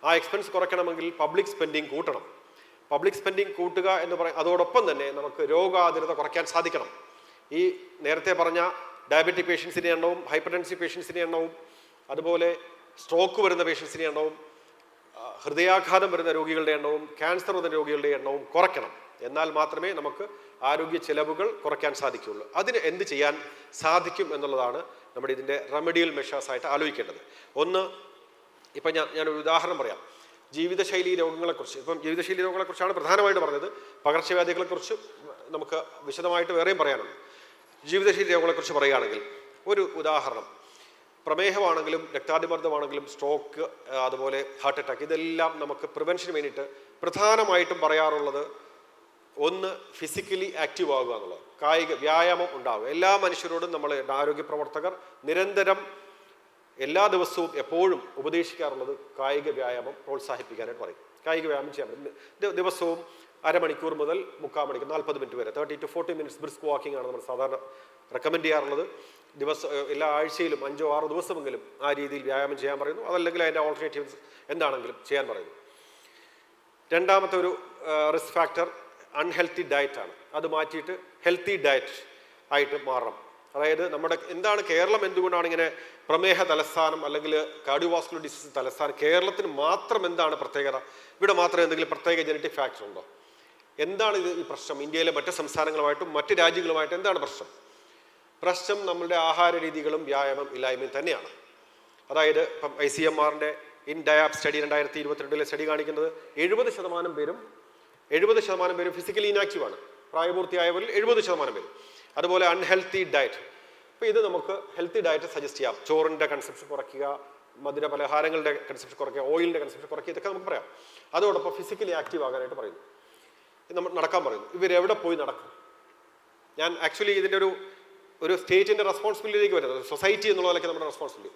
Speaker 1: ആ എക്സ്പെൻസ് കുറയ്ക്കണമെങ്കിൽ പബ്ലിക് സ്പെൻഡിങ് കൂട്ടണം. പബ്ലിക് സ്പെൻഡിങ് കൂട്ടുക എന്ന് അതോടൊപ്പം തന്നെ നമുക്ക് രോഗാതുരത കുറയ്ക്കാൻ സാധിക്കണം. ഈ നേരത്തെ പറഞ്ഞ ഡയബറ്റിക് പേഷ്യൻസിൻ്റെ എണ്ണവും ഹൈപ്പർടെൻസീവ് പേഷ്യൻസിൻ്റെ എണ്ണവും അതുപോലെ സ്ട്രോക്ക് വരുന്ന പേഷ്യൻസിൻ്റെ എണ്ണവും ഹൃദയാഘാതം വരുന്ന രോഗികളുടെ എണ്ണവും ക്യാൻസർ വരുന്ന രോഗികളുടെ എണ്ണവും കുറയ്ക്കണം. എന്നാൽ മാത്രമേ നമുക്ക് ആരോഗ്യ ചെലവുകൾ കുറയ്ക്കാൻ സാധിക്കുകയുള്ളൂ. അതിന് എന്ത് ചെയ്യാൻ സാധിക്കും എന്നുള്ളതാണ് നമ്മുടെ ഇതിൻ്റെ റെമഡിയൽ മെഷേഴ്സായിട്ട് ആലോചിക്കേണ്ടത്. ഒന്ന്, ഇപ്പം ഞാനൊരു ഉദാഹരണം പറയാം. ജീവിതശൈലി രോഗങ്ങളെക്കുറിച്ച്, ഇപ്പം ജീവിതശൈലി രോഗങ്ങളെക്കുറിച്ചാണ് പ്രധാനമായിട്ട് പറഞ്ഞത്. പകർച്ചവ്യാധികളെക്കുറിച്ച് നമുക്ക് വിശദമായിട്ട് വേറെയും പറയാനുണ്ട്. ജീവിതശൈലി രോഗങ്ങളെക്കുറിച്ച് പറയുകയാണെങ്കിൽ ഒരു ഉദാഹരണം, പ്രമേഹമാണെങ്കിലും രക്താതിമർദ്ദമാണെങ്കിലും സ്ട്രോക്ക് അതുപോലെ ഹാർട്ട് അറ്റാക്ക്, ഇതെല്ലാം നമുക്ക് പ്രിവെൻഷന് വേണ്ടിയിട്ട് പ്രധാനമായിട്ടും പറയാറുള്ളത് ഒന്ന് ഫിസിക്കലി ആക്റ്റീവ് ആകുക എന്നുള്ളത്, കായിക വ്യായാമം ഉണ്ടാവുക. എല്ലാ മനുഷ്യരോടും നമ്മൾ ആരോഗ്യ പ്രവർത്തകർ നിരന്തരം എല്ലാ ദിവസവും എപ്പോഴും ഉപദേശിക്കാറുള്ളത് കായിക വ്യായാമം പ്രോത്സാഹിപ്പിക്കാനായിട്ട് പറയും. കായിക വ്യായാമം ചെയ്യാൻ പറ്റും. ദിവസവും അരമണിക്കൂർ മുതൽ 3/4 മണിക്കൂർ 40 മിനിറ്റ് വരെ 30 to 40 minutes ബ്രിസ്ക് വാക്കിംഗ് ആണ് നമ്മൾ സാധാരണ റെക്കമെൻഡ് ചെയ്യാറുള്ളത്. എല്ലാ ആഴ്ചയിലും 5-6 ദിവസമെങ്കിലും ആ രീതിയിൽ വ്യായാമം ചെയ്യാൻ പറയുന്നു. അതല്ലെങ്കിൽ അതിൻ്റെ ഓൾട്ടർനേറ്റീവ്സ് എന്താണെങ്കിലും ചെയ്യാൻ പറയുന്നു. രണ്ടാമത്തെ ഒരു റിസ്ക് ഫാക്ടർ അൺഹെൽത്തി ഡയറ്റ് ആണ്. അത് മാറ്റിയിട്ട് ഹെൽത്തി ഡയറ്റ് ആയിട്ട് മാറണം. അതായത് നമ്മുടെ എന്താണ് കേരളം എന്തുകൊണ്ടാണ് ഇങ്ങനെ പ്രമേഹ തലസ്ഥാനം അല്ലെങ്കിൽ കാർഡിയോവാസ്കുലർ ഡിസീസ് തലസ്ഥാനം? കേരളത്തിന് മാത്രം എന്താണ് പ്രത്യേകത? ഇവിടെ മാത്രം എന്തെങ്കിലും പ്രത്യേക ജനറ്റിക് ഫാക്ടർ ഉണ്ടോ? എന്താണ് ഈ പ്രശ്നം? ഇന്ത്യയിലെ മറ്റ് സംസ്ഥാനങ്ങളുമായിട്ടും മറ്റ് രാജ്യങ്ങളുമായിട്ടും എന്താണ് പ്രശ്നം? പ്രശ്നം നമ്മളുടെ ആഹാര രീതികളും വ്യായാമം ഇല്ലായ്മയും തന്നെയാണ്. അതായത് ഇപ്പം ICMRന്റെ ഇൻ ഡയാബ് സ്റ്റഡി 2022 സ്റ്റഡി കാണിക്കുന്നത് 70% പേരും ഫിസിക്കലി ഇനാക്റ്റീവാണ്. പ്രായപൂർത്തിയായവരിൽ 70% പേരും. അതുപോലെ അൺഹെൽത്തി ഡയറ്റ്. അപ്പോൾ ഇത് നമുക്ക് ഹെൽത്തി ഡയറ്റ് സജസ്റ്റ് ചെയ്യാം. ചോറിൻ്റെ കൺസപ്ഷൻ കുറയ്ക്കുക, മധുര പലഹാരങ്ങളുടെ കൺസപ്ഷൻ കുറയ്ക്കുക, ഓയിലിൻ്റെ കൺസപ്ഷൻ കുറയ്ക്കുക, ഇതൊക്കെ നമുക്ക് പറയാം. അതോടൊപ്പം ഫിസിക്കലി ആക്റ്റീവ് ആകാനായിട്ട് പറയുന്നു. നമ്മൾ നടക്കാൻ പറയുന്നു. ഇവരെവിടെ പോയി നടക്കും? ഞാൻ ആക്ച്വലി ഇതിൻ്റെ ഒരു സ്റ്റേറ്റിൻ്റെ റെസ്പോൺസിബിലിറ്റിയിലേക്ക് വരുന്നത്, സൊസൈറ്റി എന്നുള്ളതിലേക്ക് നമ്മുടെ റെസ്പോൺസിബിലിറ്റി.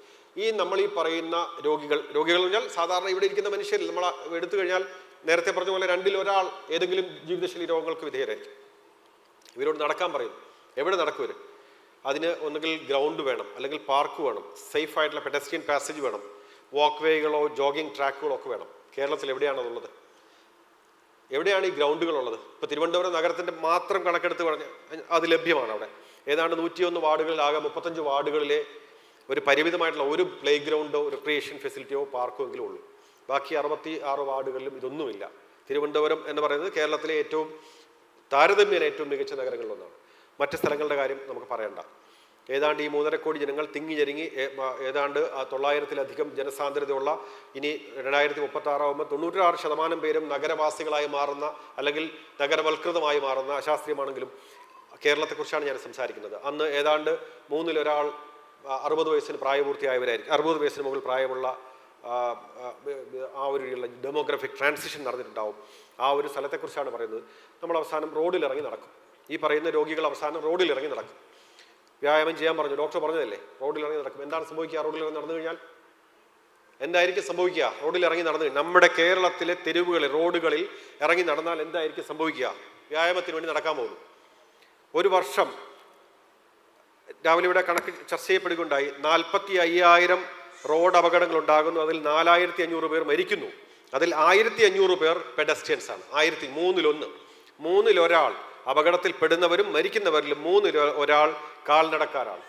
Speaker 1: നമ്മൾ ഈ പറയുന്ന രോഗികൾ എന്ന് പറഞ്ഞാൽ സാധാരണ ഇവിടെ ഇരിക്കുന്ന മനുഷ്യരിൽ നമ്മൾ എടുത്തു കഴിഞ്ഞാൽ നേരത്തെ പറഞ്ഞ പോലെ 2-ൽ 1 ഏതെങ്കിലും ജീവിതശൈലി രോഗങ്ങൾക്ക് വിധേയരായിരിക്കും. ഇവരോട് നടക്കാൻ പറയും. എവിടെ നടക്കും ഇവർ? അതിന് ഒന്നുകിൽ ഗ്രൗണ്ട് വേണം, അല്ലെങ്കിൽ പാർക്ക് വേണം, സേഫ് ആയിട്ടുള്ള പെഡസ്ട്രിയൻ പാസേജ് വേണം, വാക്ക് വേകളോ ജോഗിങ് ട്രാക്കുകളോ ഒക്കെ വേണം. കേരളത്തിൽ എവിടെയാണതുള്ളത്? എവിടെയാണ് ഈ ഗ്രൗണ്ടുകളുള്ളത്? ഇപ്പോൾ തിരുവനന്തപുരം നഗരത്തിൻ്റെ മാത്രം കണക്കെടുത്ത് പറഞ്ഞ് അത് ലഭ്യമാണ്. അവിടെ ഏതാണ്ട് 101 വാർഡുകളിൽ ആകെ 35 വാർഡുകളിലെ ഒരു പരിമിതമായിട്ടുള്ള ഒരു പ്ലേ ഗ്രൗണ്ടോ റിക്രിയേഷൻ ഫെസിലിറ്റിയോ പാർക്കോ എങ്കിലും ഉള്ളൂ. ബാക്കി 66 വാർഡുകളിലും ഇതൊന്നുമില്ല. തിരുവനന്തപുരം എന്ന് പറയുന്നത് കേരളത്തിലെ താരതമ്യേന ഏറ്റവും മികച്ച നഗരങ്ങളിലൊന്നാണ്. മറ്റ് സ്ഥലങ്ങളുടെ കാര്യം നമുക്ക് പറയണ്ട. ഏതാണ്ട് ഈ 3.5 കോടി ജനങ്ങൾ തിങ്ങി ഞെരുങ്ങി ഏതാണ്ട് 900-ലധികം ജനസാന്ദ്രതയുള്ള ഇനി 2036 ആകുമ്പോൾ 96% പേരും നഗരവാസികളായി മാറുന്ന അല്ലെങ്കിൽ നഗരവൽകൃതമായി മാറുന്ന, അശാസ്ത്രീയമാണെങ്കിലും കേരളത്തെക്കുറിച്ചാണ് ഞാൻ സംസാരിക്കുന്നത്. അന്ന് ഏതാണ്ട് 3-ൽ 1 60 വയസ്സിന് പ്രായപൂർത്തിയായവരായിരിക്കും. 60 വയസ്സിന് മുകളിൽ പ്രായമുള്ള ആ ഒരു ഡെമോഗ്രഫിക് ട്രാൻസിഷൻ നടന്നിട്ടുണ്ടാവും. ആ ഒരു സ്ഥലത്തെക്കുറിച്ചാണ് പറയുന്നത്. നമ്മൾ അവസാനം റോഡിലിറങ്ങി നടക്കും. ഈ പറയുന്ന രോഗികൾ അവസാനം റോഡിലിറങ്ങി നടക്കും. വ്യായാമം ചെയ്യാൻ പറഞ്ഞു, ഡോക്ടർ പറഞ്ഞതല്ലേ, റോഡിലിറങ്ങി നടക്കും. എന്താണ് സംഭവിക്കുക? റോഡിലിറങ്ങി നടന്നു കഴിഞ്ഞാൽ എന്തായിരിക്കും സംഭവിക്കുക? റോഡിലിറങ്ങി നടന്നു കഴിഞ്ഞാൽ നമ്മുടെ കേരളത്തിലെ തെരുവുകളിൽ, റോഡുകളിൽ ഇറങ്ങി നടന്നാൽ എന്തായിരിക്കും സംഭവിക്കുക? വ്യായാമത്തിന് വേണ്ടി നടക്കാൻ പോകുന്നു. ഒരു വർഷം രാവിലെ ഇവിടെ കണക്ക് ചർച്ച ചെയ്യപ്പെടുകയുണ്ടായി. 45,000 റോഡ് അപകടങ്ങൾ ഉണ്ടാകുന്നു. അതിൽ 4,500 പേർ മരിക്കുന്നു. അതിൽ 1,500 പേർ പെഡസ്ട്രിയൻസ് ആണ്. 3-ൽ 1 അപകടത്തിൽ പെടുന്നവരും മരിക്കുന്നവരിലും 3-ൽ 1 കാൽനടക്കാരാണ്.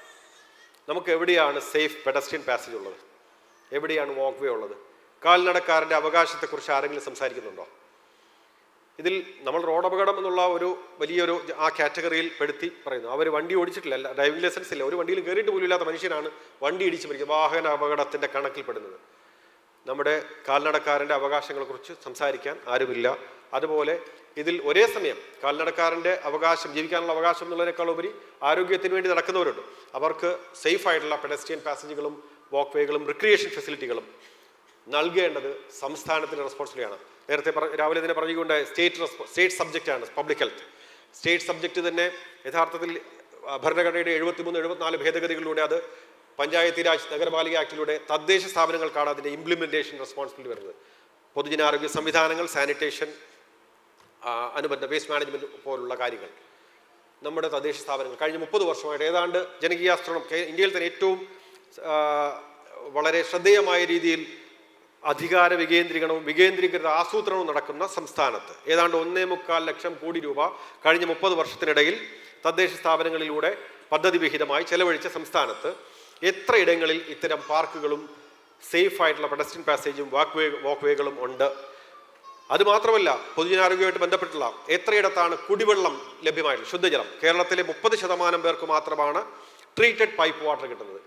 Speaker 1: നമുക്ക് എവിടെയാണ് സേഫ് പെഡസ്ട്രിയൻ പാസേജ് ഉള്ളത്? എവിടെയാണ് വാക്ക് വേ ഉള്ളത്? കാൽനടക്കാരൻ്റെ അവകാശത്തെക്കുറിച്ച് ആരെങ്കിലും സംസാരിക്കുന്നുണ്ടോ? ഇതിൽ നമ്മൾ റോഡ് അപകടം എന്നുള്ള ഒരു വലിയൊരു ആ കാറ്റഗറിയിൽ പെടുത്തി പറയുന്നു. അവർ വണ്ടി ഓടിച്ചിട്ടില്ല, ഡ്രൈവിംഗ് ലൈസൻസ് ഇല്ല, ഒരു വണ്ടിയിൽ കയറിയിട്ട് പോലും ഇല്ലാത്ത മനുഷ്യനാണ് വണ്ടി ഇടിച്ച് മരിക്കുന്നത്. വാഹന അപകടത്തിൻ്റെ കണക്കിൽ പെടുന്നത്. നമ്മുടെ കാൽനടക്കാരൻ്റെ അവകാശങ്ങളെക്കുറിച്ച് സംസാരിക്കാൻ ആരുമില്ല. അതുപോലെ ഇതിൽ ഒരേ സമയം കാൽനടക്കാരൻ്റെ അവകാശം, ജീവിക്കാനുള്ള അവകാശം എന്നുള്ളതിനേക്കാൾ ഉപരി ആരോഗ്യത്തിന് വേണ്ടി നടക്കുന്നവരുണ്ട്. അവർക്ക് സേഫ് ആയിട്ടുള്ള പെഡസ്ട്രിയൻ പാസേജുകളും വാക്ക് വേകളും റിക്രിയേഷൻ ഫെസിലിറ്റികളും നൽകേണ്ടത് സംസ്ഥാനത്തിൻ്റെ റെസ്പോൺസിബിലിറ്റിയാണ്. നേരത്തെ രാവിലെ തന്നെ പറഞ്ഞുകൊണ്ട് സ്റ്റേറ്റ് സബ്ജക്റ്റാണ് പബ്ലിക് ഹെൽത്ത്. സ്റ്റേറ്റ് സബ്ജക്റ്റ് തന്നെ യഥാർത്ഥത്തിൽ ഭരണഘടനയുടെ 73-74 ഭേദഗതികളിലൂടെ അത് പഞ്ചായത്തി രാജ് നഗരപാലിക ആക്ടിലൂടെ തദ്ദേശ സ്ഥാപനങ്ങൾക്കാണ് അതിൻ്റെ ഇംപ്ലിമെൻറ്റേഷൻ റെസ്പോൺസിബിലിറ്റി വരുന്നത്. പൊതുജനാരോഗ്യ സംവിധാനങ്ങൾ, സാനിറ്റേഷൻ, അനുബന്ധ വേസ്റ്റ് മാനേജ്മെൻറ്റ് പോലുള്ള കാര്യങ്ങൾ നമ്മുടെ തദ്ദേശ സ്ഥാപനങ്ങൾ കഴിഞ്ഞ 30 വർഷമായിട്ട് ഏതാണ്ട് ജനകീയാസൂത്രണം ഇന്ത്യയിൽ തന്നെ ഏറ്റവും വളരെ ശ്രദ്ധേയമായ രീതിയിൽ അധികാര വികേന്ദ്രീകരണവും വികേന്ദ്രീകൃത ആസൂത്രണവും നടക്കുന്ന സംസ്ഥാനത്ത് ഏതാണ്ട് 1.25 ലക്ഷം കോടി രൂപ കഴിഞ്ഞ 30 വർഷത്തിനിടയിൽ തദ്ദേശ സ്ഥാപനങ്ങളിലൂടെ പദ്ധതി വിഹിതമായി ചെലവഴിച്ച സംസ്ഥാനത്ത് എത്ര ഇടങ്ങളിൽ ഇത്തരം പാർക്കുകളും സേഫ് ആയിട്ടുള്ള പെഡസ്ട്രിയൻ പാസേജും വാക്ക് വേകളും ഉണ്ട്? അതുമാത്രമല്ല, പൊതുജനാരോഗ്യവുമായിട്ട് ബന്ധപ്പെട്ടുള്ള എത്രയിടത്താണ് കുടിവെള്ളം ലഭ്യമായിട്ടുള്ള ശുദ്ധജലം? കേരളത്തിലെ 30% പേർക്ക് മാത്രമാണ് ട്രീറ്റഡ് പൈപ്പ് വാട്ടർ കിട്ടുന്നത്.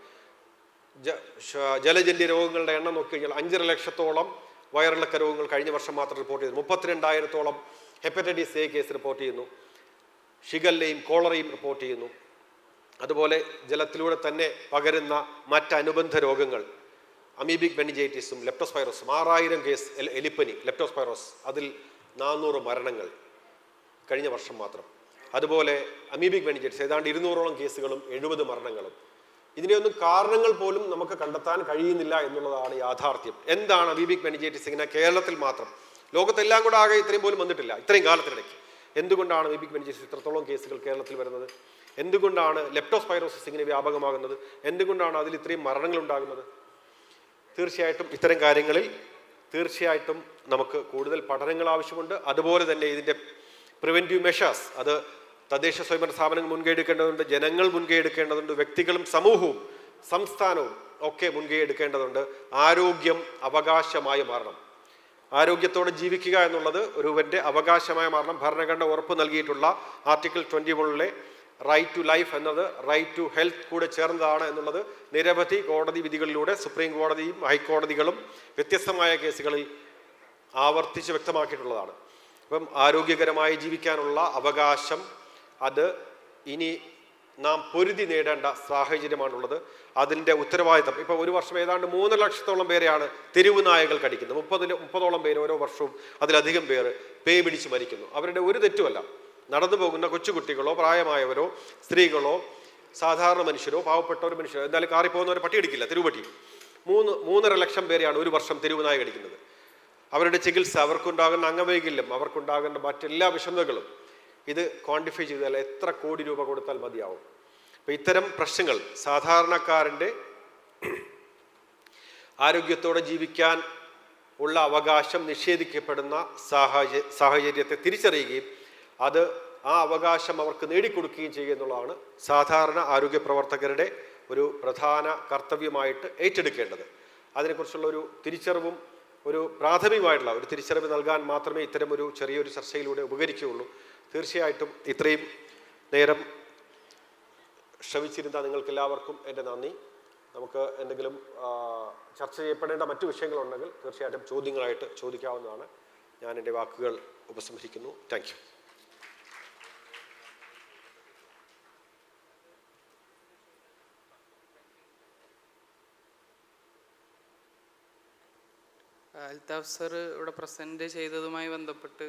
Speaker 1: ജലജന്യ രോഗങ്ങളുടെ എണ്ണം നോക്കിക്കഴിഞ്ഞാൽ 5.5 ലക്ഷത്തോളം വയറിളക്ക രോഗങ്ങൾ കഴിഞ്ഞ വർഷം മാത്രം റിപ്പോർട്ട് ചെയ്യുന്നു. 32,000-ഓളം ഹെപ്പറ്റൈറ്റിസ് എ കേസ് റിപ്പോർട്ട് ചെയ്യുന്നു. ഷിഗല്ലയും കോളറയും റിപ്പോർട്ട് ചെയ്യുന്നു. അതുപോലെ ജലത്തിലൂടെ തന്നെ പകരുന്ന മറ്റനുബന്ധ രോഗങ്ങൾ അമീബിക് മെനിഞ്ചൈറ്റിസും ലെപ്റ്റോസ്പൈറോസും 6000 കേസ് എലിപ്പനി ലെപ്റ്റോസ്പൈറോസ്, അതിൽ 400 മരണങ്ങൾ കഴിഞ്ഞ വർഷം മാത്രം. അതുപോലെ അമീബിക് മെനിഞ്ചൈറ്റിസ് ഏതാണ്ട് 200ഓളം കേസുകളും 70 മരണങ്ങളും. ഇതിൻ്റെയൊന്നും കാരണങ്ങൾ പോലും നമുക്ക് കണ്ടെത്താൻ കഴിയുന്നില്ല എന്നുള്ളതാണ് യാഥാർത്ഥ്യം. എന്താണ് അമീബിക് മെനിഞ്ചൈറ്റിസ് ഇങ്ങനെ കേരളത്തിൽ മാത്രം? ലോകത്തെല്ലാം കൂടെ ആകെ ഇത്രയും പോലും വന്നിട്ടില്ല ഇത്രയും കാലത്തിനിടയ്ക്ക്. എന്തുകൊണ്ടാണ് അമീബിക് മെനിഞ്ചൈറ്റിസ് ഇത്രത്തോളം കേസുകൾ കേരളത്തിൽ വരുന്നത്? എന്തുകൊണ്ടാണ് ലെപ്റ്റോസ്പൈറോസിസ് ഇങ്ങനെ വ്യാപകമാകുന്നത്? എന്തുകൊണ്ടാണ് അതിൽ ഇത്രയും മരണങ്ങൾ ഉണ്ടാകുന്നത്? തീർച്ചയായിട്ടും ഇത്തരം കാര്യങ്ങളിൽ തീർച്ചയായിട്ടും നമുക്ക് കൂടുതൽ പഠനങ്ങൾ ആവശ്യമുണ്ട്. അതുപോലെ തന്നെ ഇതിൻ്റെ പ്രിവെൻറ്റീവ് മെഷേഴ്സ് അത് തദ്ദേശ സ്വയംഭരണ സ്ഥാപനങ്ങൾ മുൻകൈ എടുക്കേണ്ടതുണ്ട്, ജനങ്ങൾ മുൻകൈ എടുക്കേണ്ടതുണ്ട്, വ്യക്തികളും സമൂഹവും സംസ്ഥാനവും ഒക്കെ മുൻകൈ എടുക്കേണ്ടതുണ്ട്. ആരോഗ്യം അവകാശമായി മാറണം. ആരോഗ്യത്തോടെ ജീവിക്കുക എന്നുള്ളത് ഒരുവൻ്റെ അവകാശമായി മാറണം. ഭരണഘടന ഉറപ്പ് നൽകിയിട്ടുള്ള ആർട്ടിക്കിൾ 21 റൈറ്റ് ടു ലൈഫ് എന്നത് റൈറ്റ് ടു ഹെൽത്ത് കൂടെ ചേർന്നതാണ് എന്നുള്ളത് നിരവധി കോടതി വിധികളിലൂടെ സുപ്രീം കോടതിയും ഹൈക്കോടതികളും വ്യത്യസ്തമായ കേസുകളിൽ ആവർത്തിച്ച് വ്യക്തമാക്കിയിട്ടുള്ളതാണ്. അപ്പം ആരോഗ്യകരമായി ജീവിക്കാനുള്ള അവകാശം അത് ഇനി നാം പൊരുതി നേടേണ്ട സാഹചര്യമാണുള്ളത്. അതിൻ്റെ ഉത്തരവാദിത്തം ഇപ്പോൾ ഒരു വർഷം ഏതാണ്ട് 3 ലക്ഷത്തോളം പേരെയാണ് തെരുവ് നായകൾ കടിക്കുന്നത്. 30ഓളം പേര് ഓരോ വർഷവും അതിലധികം പേര് പേ പിടിച്ച് മരിക്കുന്നു. അവരുടെ ഒരു തെറ്റുമല്ല. നടന്നു പോകുന്ന കൊച്ചുകുട്ടികളോ പ്രായമായവരോ സ്ത്രീകളോ സാധാരണ മനുഷ്യരോ പാവപ്പെട്ട ഒരു മനുഷ്യരോ എന്തായാലും കാറി പോകുന്നവരെ പട്ടി അടിക്കില്ല, തെരുവുപട്ടി. 3.5 ലക്ഷം പേരെയാണ് ഒരു വർഷം തെരുവ് നായ കടിക്കുന്നത്. അവരുടെ ചികിത്സ, അവർക്കുണ്ടാകുന്ന അംഗവൈകല്യം, അവർക്കുണ്ടാകുന്ന മറ്റെല്ലാ വിഷമതകളും ഇത് ക്വാണ്ടിഫൈ ചെയ്താൽ എത്ര കോടി രൂപ കൊടുത്താൽ മതിയാവും? അപ്പം ഇത്തരം പ്രശ്നങ്ങൾ സാധാരണക്കാരൻ്റെ ആരോഗ്യത്തോടെ ജീവിക്കാൻ ഉള്ള അവകാശം നിഷേധിക്കപ്പെടുന്ന സാഹചര്യത്തെ തിരിച്ചറിയുകയും അത് ആ അവകാശം അവർക്ക് നേടിക്കൊടുക്കുകയും ചെയ്യുക എന്നുള്ളതാണ് സാധാരണ ആരോഗ്യ പ്രവർത്തകരുടെ ഒരു പ്രധാന കർത്തവ്യമായിട്ട് ഏറ്റെടുക്കേണ്ടത്. അതിനെക്കുറിച്ചുള്ള ഒരു തിരിച്ചറിവും ഒരു പ്രാഥമികമായിട്ടുള്ള ഒരു തിരിച്ചറിവ് നൽകാൻ മാത്രമേ ഇത്തരം ഒരു ചെറിയൊരു ചർച്ചയിലൂടെ ഉപകരിക്കുകയുള്ളൂ. തീർച്ചയായിട്ടും ഇത്രയും നേരം ശ്രമിച്ചിരുന്ന നിങ്ങൾക്കെല്ലാവർക്കും എൻ്റെ നന്ദി. നമുക്ക് എന്തെങ്കിലും ചർച്ച ചെയ്യപ്പെടേണ്ട മറ്റു വിഷയങ്ങളുണ്ടെങ്കിൽ തീർച്ചയായിട്ടും ചോദ്യങ്ങളായിട്ട് ചോദിക്കാവുന്നതാണ്. ഞാൻ എൻ്റെ വാക്കുകൾ ഉപസംഹരിക്കുന്നു. Thank you.
Speaker 2: ഹെൽത്ത് ഓഫീസർ ഇവിടെ പ്രസൻറ്റ് ചെയ്തതുമായി ബന്ധപ്പെട്ട്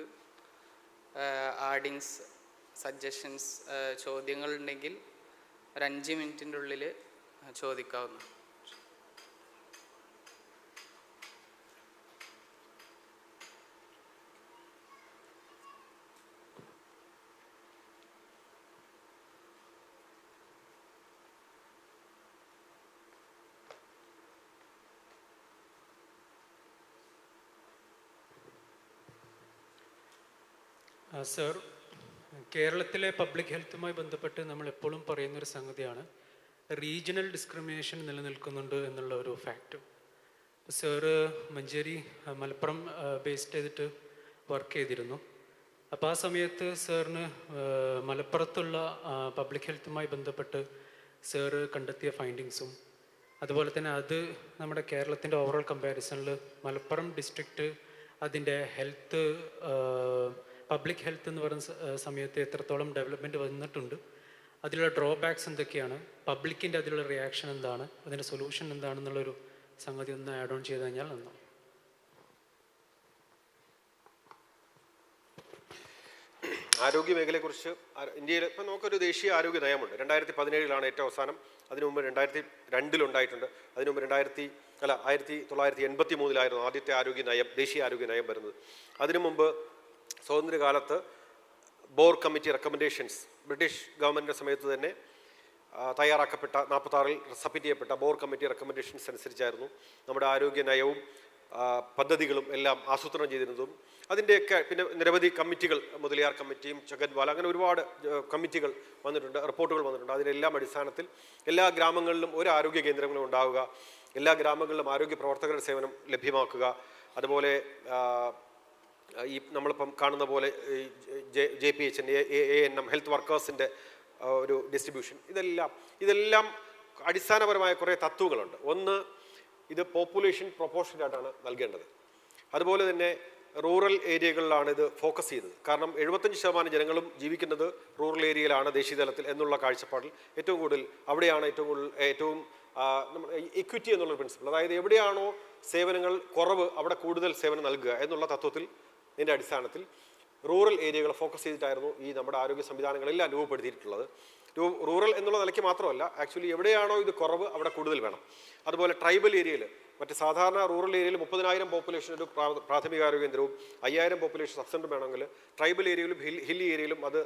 Speaker 2: ആഡിങ്സ്, സജഷൻസ്, ചോദ്യങ്ങളുണ്ടെങ്കിൽ ഒരു 5 മിനിറ്റിൻ്റെ ഉള്ളിൽ ചോദിക്കാവുന്ന.
Speaker 3: സർ, കേരളത്തിലെ പബ്ലിക് ഹെൽത്തുമായി ബന്ധപ്പെട്ട് നമ്മൾ എപ്പോഴും പറയുന്നൊരു സംഗതിയാണ് റീജിയണൽ ഡിസ്ക്രിമിനേഷൻ നിലനിൽക്കുന്നുണ്ട് എന്നുള്ള ഒരു fact. Sir Manjeri, Malappuram based ചെയ്തിട്ട് വർക്ക് ചെയ്തിരുന്നു. അപ്പോൾ ആ സമയത്ത് സാറിന് മലപ്പുറത്തുള്ള പബ്ലിക് ഹെൽത്തുമായി ബന്ധപ്പെട്ട് സാറ് കണ്ടെത്തിയ ഫൈൻഡിങ്സും അതുപോലെ തന്നെ അത് നമ്മുടെ കേരളത്തിൻ്റെ ഓവറോൾ കമ്പാരിസണിൽ മലപ്പുറം ഡിസ്ട്രിക്റ്റ് അതിൻ്റെ ഹെൽത്ത് പബ്ലിക് ഹെൽത്ത് എന്ന് പറയുന്ന സമയത്ത് എത്രത്തോളം ഡെവലപ്മെൻറ്റ് വന്നിട്ടുണ്ട്, അതിലുള്ള ഡ്രോബാക്സ് എന്തൊക്കെയാണ്, പബ്ലിക്കിൻ്റെ അതിലുള്ള റിയാക്ഷൻ എന്താണ്, അതിൻ്റെ സൊല്യൂഷൻ എന്താണെന്നുള്ളൊരു സംഗതി ഒന്ന് ആഡ് ഓൺ ചെയ്ത് കഴിഞ്ഞാൽ നന്നാവും.
Speaker 1: ആരോഗ്യ മേഖലയെക്കുറിച്ച് ഇന്ത്യയിൽ ഇപ്പം നമുക്കൊരു ദേശീയ ആരോഗ്യ നയമുണ്ട്. 2017 ഏറ്റവും അവസാനം. അതിനു മുമ്പ് 2002 ഉണ്ടായിട്ടുണ്ട്. അതിനു മുമ്പ് 1983 ആദ്യത്തെ ആരോഗ്യ നയം, ദേശീയ ആരോഗ്യ നയം വരുന്നത്. അതിനു മുമ്പ് സ്വാതന്ത്ര്യകാലത്ത് ബോർ കമ്മിറ്റി റെക്കമെൻഡേഷൻസ്, ബ്രിട്ടീഷ് ഗവൺമെൻറ്റിൻ്റെ സമയത്ത് തന്നെ തയ്യാറാക്കപ്പെട്ട 46 സബ്മിറ്റ് ചെയ്യപ്പെട്ട ബോർ കമ്മിറ്റി റെക്കമെൻഡേഷൻസ് അനുസരിച്ചായിരുന്നു നമ്മുടെ ആരോഗ്യ നയവും പദ്ധതികളും എല്ലാം ആസൂത്രണം ചെയ്തിരുന്നതും. അതിൻ്റെയൊക്കെ പിന്നെ നിരവധി കമ്മിറ്റികൾ, മുതലിയാർ കമ്മിറ്റിയും ചഗൻവാല, അങ്ങനെ ഒരുപാട് കമ്മിറ്റികൾ വന്നിട്ടുണ്ട്, റിപ്പോർട്ടുകൾ വന്നിട്ടുണ്ട്. അതിനെല്ലാം അടിസ്ഥാനത്തിൽ എല്ലാ ഗ്രാമങ്ങളിലും ഒരു ആരോഗ്യ കേന്ദ്രങ്ങളും ഉണ്ടാവുക, എല്ലാ ഗ്രാമങ്ങളിലും ആരോഗ്യ പ്രവർത്തകരുടെ സേവനം ലഭ്യമാക്കുക, അതുപോലെ ഈ നമ്മളിപ്പം കാണുന്ന പോലെ JPH, ANM, ഹെൽത്ത് വർക്കേഴ്സിൻ്റെ ഒരു ഡിസ്ട്രിബ്യൂഷൻ, ഇതെല്ലാം അടിസ്ഥാനപരമായ കുറേ തത്വങ്ങളുണ്ട്. ഒന്ന്, ഇത് പോപ്പുലേഷൻ പ്രൊപ്പോർഷനായിട്ടാണ് നൽകേണ്ടത്. അതുപോലെ തന്നെ റൂറൽ ഏരിയകളിലാണ് ഇത് ഫോക്കസ് ചെയ്തത്. കാരണം 75% ജനങ്ങളും ജീവിക്കുന്നത് റൂറൽ ഏരിയയിലാണ് ദേശീയ തലത്തിൽ എന്നുള്ള കാഴ്ചപ്പാടിൽ ഏറ്റവും കൂടുതൽ അവിടെയാണ് ഏറ്റവും ഇക്വിറ്റി എന്നുള്ള പ്രിൻസിപ്പിൾ, അതായത് എവിടെയാണോ സേവനങ്ങൾ കുറവ് അവിടെ കൂടുതൽ സേവനം നൽകുക എന്നുള്ള തത്വത്തിൽ ഇതിൻ്റെ അടിസ്ഥാനത്തിൽ റൂറൽ ഏരിയകൾ ഫോക്കസ് ചെയ്തിട്ടായിരുന്നു ഈ നമ്മുടെ ആരോഗ്യ സംവിധാനങ്ങളെല്ലാം രൂപപ്പെടുത്തിയിട്ടുള്ളത്. റൂറൽ എന്നുള്ള നിലയ്ക്ക് മാത്രമല്ല, ആക്ച്വലി എവിടെയാണോ ഇത് കുറവ് അവിടെ കൂടുതൽ വേണം. അതുപോലെ ട്രൈബൽ ഏരിയയിൽ, മറ്റ് സാധാരണ റൂറൽ ഏരിയയിൽ 30,000 പോപ്പുലേഷൻ ഒരു പ്രാഥമിക ആരോഗ്യ കേന്ദ്രവും 5,000 പോപ്പുലേഷൻ സബ് സെൻ്ററും വേണമെങ്കിൽ, ട്രൈബൽ ഏരിയയിലും ഹിൽ ഏരിയയിലും അത്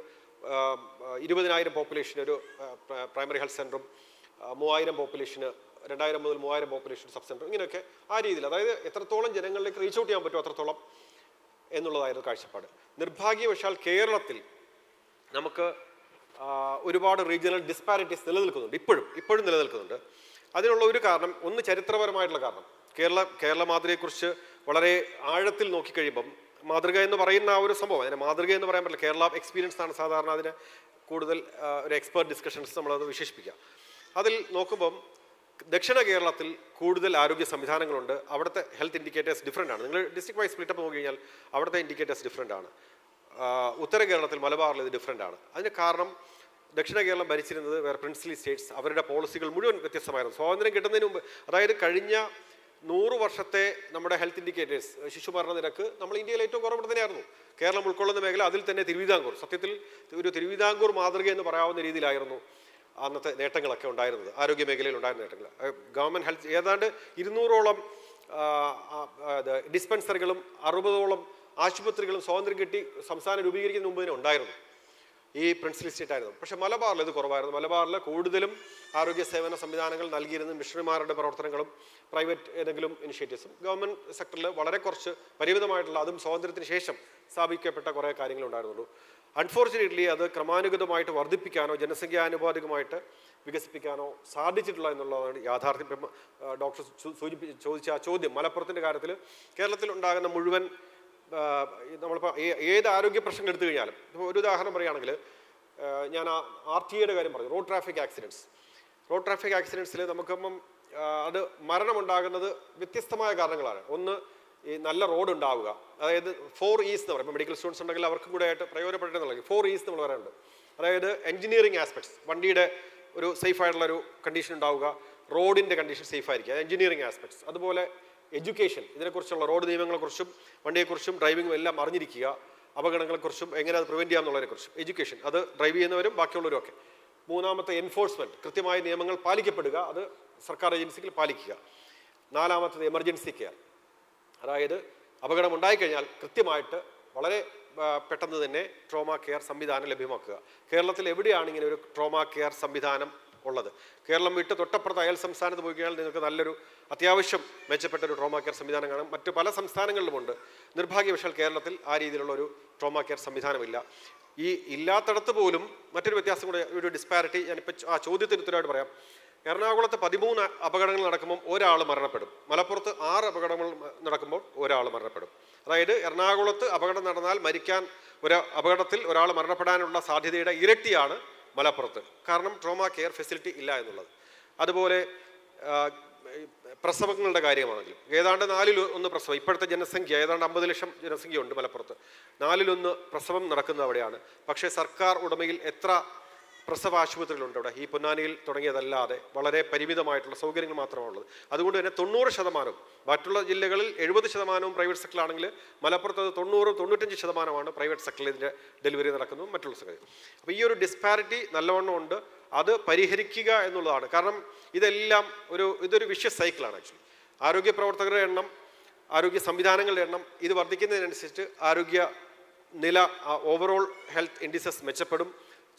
Speaker 1: 20,000 പോപ്പുലേഷൻ ഒരു പ്രൈമറി ഹെൽത്ത് സെൻ്ററും 3,000 പോപ്പുലേഷന് 2,000 മുതൽ 3,000 പോപ്പുലേഷൻ സബ് സെൻ്റർ, ഇങ്ങനെയൊക്കെ ആ രീതിയിൽ, അതായത് എത്രത്തോളം ജനങ്ങളിലേക്ക് റീച്ച് ഔട്ട് ചെയ്യാൻ പറ്റുമോ അത്രത്തോളം എന്നുള്ളതായിരുന്നു കാഴ്ചപ്പാട്. നിർഭാഗ്യവശാൽ കേരളത്തിൽ നമുക്ക് ഒരുപാട് റീജിയണൽ ഡിസ്പാരിറ്റീസ് നിലനിൽക്കുന്നുണ്ട്, ഇപ്പോഴും നിലനിൽക്കുന്നുണ്ട്. അതിനുള്ള ഒരു കാരണം, ഒന്ന് ചരിത്രപരമായിട്ടുള്ള കാരണം. കേരള മാതൃകയെക്കുറിച്ച് വളരെ ആഴത്തിൽ നോക്കിക്കഴിയുമ്പം, മാതൃക എന്ന് പറയുന്ന ആ ഒരു സംഭവം, അതിനെ മാതൃക എന്ന് പറയാൻ പറ്റില്ല, കേരള എക്സ്പീരിയൻസ് ആണ് സാധാരണ അതിന് കൂടുതൽ ഒരു എക്സ്പേർട്ട് ഡിസ്കഷൻസ് നമ്മളത് വിശേഷിപ്പിക്കുക. അതിൽ നോക്കുമ്പം ദക്ഷിണ കേരളത്തിൽ കൂടുതൽ ആരോഗ്യ സംവിധാനങ്ങളുണ്ട്. അവിടുത്തെ ഹെൽത്ത് ഇൻഡിക്കേറ്റേഴ്സ് ഡിഫറെൻ്റ് ആണ്. നിങ്ങൾ ഡിസ്ട്രിക്ട് വൈസ് സ്പ്ലിറ്റപ്പ് നോക്കി കഴിഞ്ഞാൽ അവിടുത്തെ ഇൻഡിക്കേറ്റേഴ്സ് ഡിഫറെൻ്റ് ആണ്. ഉത്തര കേരളത്തിൽ, മലബാറിൽ ഇത് ഡിഫറെൻ്റ് ആണ്. അതിന് കാരണം ദക്ഷിണ കേരളം ഭരിച്ചിരുന്നത് വേറെ പ്രിൻസ്ലി സ്റ്റേറ്റ്സ്, അവരുടെ പോളിസികൾ മുഴുവൻ വ്യത്യസ്തമായിരുന്നു. സ്വാതന്ത്ര്യം കിട്ടുന്നതിന് മുമ്പ്, അതായത് കഴിഞ്ഞ 100 വർഷത്തെ നമ്മുടെ ഹെൽത്ത് ഇൻഡിക്കേറ്റേഴ്സ്, ശിശുമരണ നിരക്ക് നമ്മൾ ഇന്ത്യയിൽ ഏറ്റവും കുറവ് തന്നെയായിരുന്നു. കേരളം ഉൾക്കൊള്ളുന്ന മേഖല, അതിൽ തന്നെ തിരുവിതാംകൂർ, സത്യത്തിൽ ഒരു തിരുവിതാംകൂർ മാതൃക എന്ന് പറയാവുന്ന രീതിയിലായിരുന്നു അന്നത്തെ നേട്ടങ്ങളൊക്കെ ഉണ്ടായിരുന്നത്, ആരോഗ്യ മേഖലയിൽ ഉണ്ടായിരുന്ന നേട്ടങ്ങൾ. ഗവൺമെൻറ് ഹെൽത്ത് ഏതാണ്ട് 200ഓളം ഡിസ്പെൻസറികളും 60ഓളം ആശുപത്രികളും സ്വാതന്ത്ര്യം കിട്ടി സംസ്ഥാനം രൂപീകരിക്കുന്നതിന് മുമ്പ് തന്നെ ഉണ്ടായിരുന്നു. ഈ പ്രിൻസ്ലി സ്റ്റേറ്റ് ആയിരുന്നു. പക്ഷേ മലബാറിൽ ഇത് കുറവായിരുന്നു. മലബാറിൽ കൂടുതലും ആരോഗ്യ സേവന സംവിധാനങ്ങൾ നൽകിയിരുന്ന മിഷണറിമാരുടെ പ്രവർത്തനങ്ങളും പ്രൈവറ്റ് ഏതെങ്കിലും ഇനിഷ്യേറ്റീവ്സും, ഗവൺമെൻറ് സെക്ടറിൽ വളരെ കുറച്ച് പരിമിതമായിട്ടുള്ള, അതും സ്വാതന്ത്ര്യത്തിന് ശേഷം സ്ഥാപിക്കപ്പെട്ട കുറേ കാര്യങ്ങളുണ്ടായിരുന്നുള്ളൂ. അൺഫോർച്ചുനേറ്റ്ലി അത് ക്രമാനുഗതമായിട്ട് വർദ്ധിപ്പിക്കാനോ ജനസംഖ്യാനുപാതികമായിട്ട് വികസിപ്പിക്കാനോ സാധിച്ചിട്ടില്ല എന്നുള്ളതാണ് യാഥാർത്ഥ്യം. ഡോക്ടർ ചോദിച്ച ആ ചോദ്യം, മലപ്പുറത്തിൻ്റെ കാര്യത്തിൽ കേരളത്തിൽ ഉണ്ടാകുന്ന മുഴുവൻ നമ്മളിപ്പോൾ ഏത് ആരോഗ്യ പ്രശ്നം എടുത്തു കഴിഞ്ഞാലും, ഇപ്പോൾ ഒരു ഉദാഹരണം പറയുകയാണെങ്കിൽ, ഞാൻ RTA കാര്യം പറഞ്ഞു, റോഡ് ട്രാഫിക് ആക്സിഡൻസിൽ നമുക്കിപ്പം അത് മരണമുണ്ടാകുന്നത് വ്യത്യസ്തമായ കാരണങ്ങളാണ്. ഒന്ന്, ഈ നല്ല റോഡ് ഉണ്ടാവുക, അതായത് 4 E's എന്ന് പറയും. ഇപ്പോൾ മെഡിക്കൽ സ്റ്റുഡൻസ് ഉണ്ടെങ്കിൽ അവർക്കും കൂടെ ആയിട്ട് പ്രയോജനപ്പെട്ടിട്ടുണ്ടെങ്കിൽ 4 E's നമ്മൾ പറയാറുണ്ട്. അതായത് എഞ്ചിനീയറിംഗ് ആസ്പെക്ട്സ്, വണ്ടിയുടെ ഒരു സേഫ് ആയിട്ടുള്ള ഒരു കണ്ടീഷൻ ഉണ്ടാവുക, റോഡിൻ്റെ കണ്ടീഷൻ സേഫ് ആയിരിക്കുക, എഞ്ചിനീയറിംഗ് ആസ്പെക്ട്സ്. അതുപോലെ എഡ്യൂക്കേഷൻ, ഇതിനെക്കുറിച്ചുള്ള റോഡ് നിയമങ്ങളെക്കുറിച്ചും വണ്ടിയെക്കുറിച്ചും ഡ്രൈവിങ്ങും എല്ലാം അറിഞ്ഞിരിക്കുക, അപകടങ്ങളെക്കുറിച്ചും എങ്ങനെ അത് പ്രിവെൻറ്റ് ചെയ്യാമെന്നുള്ളതിനെക്കുറിച്ചും എഡ്യൂക്കേഷൻ, അത് ഡ്രൈവ് ചെയ്യുന്നവരും ബാക്കിയുള്ളവരും ഒക്കെ. മൂന്നാമത്തെ, എൻഫോഴ്സ്മെൻറ്റ്, കൃത്യമായ നിയമങ്ങൾ പാലിക്കപ്പെടുക, അത് സർക്കാർ ഏജൻസികൾ പാലിക്കുക. നാലാമത്തത്, എമർജൻസി കെയർ, അതായത് അപകടം ഉണ്ടായിക്കഴിഞ്ഞാൽ കൃത്യമായിട്ട് വളരെ പെട്ടെന്ന് തന്നെ ട്രോമ കെയർ സംവിധാനം ലഭ്യമാക്കുക. കേരളത്തിൽ എവിടെയാണ് ഇങ്ങനെ ഒരു ട്രോമ കെയർ സംവിധാനം ഉള്ളത്? കേരളം വിട്ട് തൊട്ടപ്പുറത്ത് അയൽ സംസ്ഥാനത്ത് പോയി കഴിഞ്ഞാൽ നിങ്ങൾക്ക് നല്ലൊരു അത്യാവശ്യം മെച്ചപ്പെട്ട ഒരു ട്രോമ കെയർ സംവിധാനം കാണാം. മറ്റ് പല സംസ്ഥാനങ്ങളിലുമുണ്ട്. നിർഭാഗ്യവശാൽ കേരളത്തിൽ ആ രീതിയിലുള്ള ഒരു ട്രോമ കെയർ സംവിധാനമില്ല. ഈ ഇല്ലാത്തടത്ത് പോലും മറ്റൊരു വ്യത്യാസം കൂടെ, ഒരു ഡിസ്പാരിറ്റി ഞാനിപ്പോൾ ആ ചോദ്യത്തിന് ഉത്തരവായിട്ട് പറയാം. എറണാകുളത്ത് 13 അപകടങ്ങൾ നടക്കുമ്പോൾ ഒരാൾ മരണപ്പെടും. മലപ്പുറത്ത് 6 അപകടങ്ങൾ നടക്കുമ്പോൾ ഒരാൾ മരണപ്പെടും. അതായത് എറണാകുളത്ത് അപകടം നടന്നാൽ മരിക്കാൻ, ഒരു അപകടത്തിൽ ഒരാൾ മരണപ്പെടാനുള്ള സാധ്യതയുടെ ഇരട്ടിയാണ് മലപ്പുറത്ത്. കാരണം ട്രോമ കെയർ ഫെസിലിറ്റി ഇല്ല എന്നുള്ളത്. അതുപോലെ പ്രസവങ്ങളുടെ കാര്യമാണെങ്കിൽ ഏതാണ്ട് 4/1 പ്രസവം, ഇപ്പോഴത്തെ ജനസംഖ്യ ഏതാണ്ട് 50 ലക്ഷം ജനസംഖ്യയുണ്ട് മലപ്പുറത്ത്. 4/1 പ്രസവം നടക്കുന്നത് അവിടെയാണ്. പക്ഷേ സർക്കാർ ഉടമയിൽ എത്ര പ്രസവ ആശുപത്രികളുണ്ട് ഇവിടെ. ഈ പൊന്നാനിയിൽ തുടങ്ങിയതല്ലാതെ വളരെ പരിമിതമായിട്ടുള്ള സൗകര്യങ്ങൾ മാത്രമാണുള്ളത്. അതുകൊണ്ട് തന്നെ 90%, മറ്റുള്ള ജില്ലകളിൽ 70% പ്രൈവറ്റ് സെക്ടറിലാണെങ്കിൽ മലപ്പുറത്ത് അത് 90-95% പ്രൈവറ്റ് സെക്ടറിൽ ഇതിൻ്റെ ഡെലിവറി നടക്കുന്നു, മറ്റുള്ള സംഗതി. അപ്പോൾ ഈ ഒരു ഡിസ്പാരിറ്റി നല്ലവണ്ണം ഉണ്ട്. അത് പരിഹരിക്കുക എന്നുള്ളതാണ്. കാരണം ഇതെല്ലാം ഇതൊരു വിഷ്യസ് സൈക്കിളാണ് ആക്ച്വലി. ആരോഗ്യ പ്രവർത്തകരുടെ എണ്ണം, ആരോഗ്യ സംവിധാനങ്ങളുടെ എണ്ണം ഇത് വർദ്ധിക്കുന്നതിനനുസരിച്ച് ആരോഗ്യ നില, ഓവറോൾ ഹെൽത്ത് ഇൻഡിസസ് മെച്ചപ്പെടും.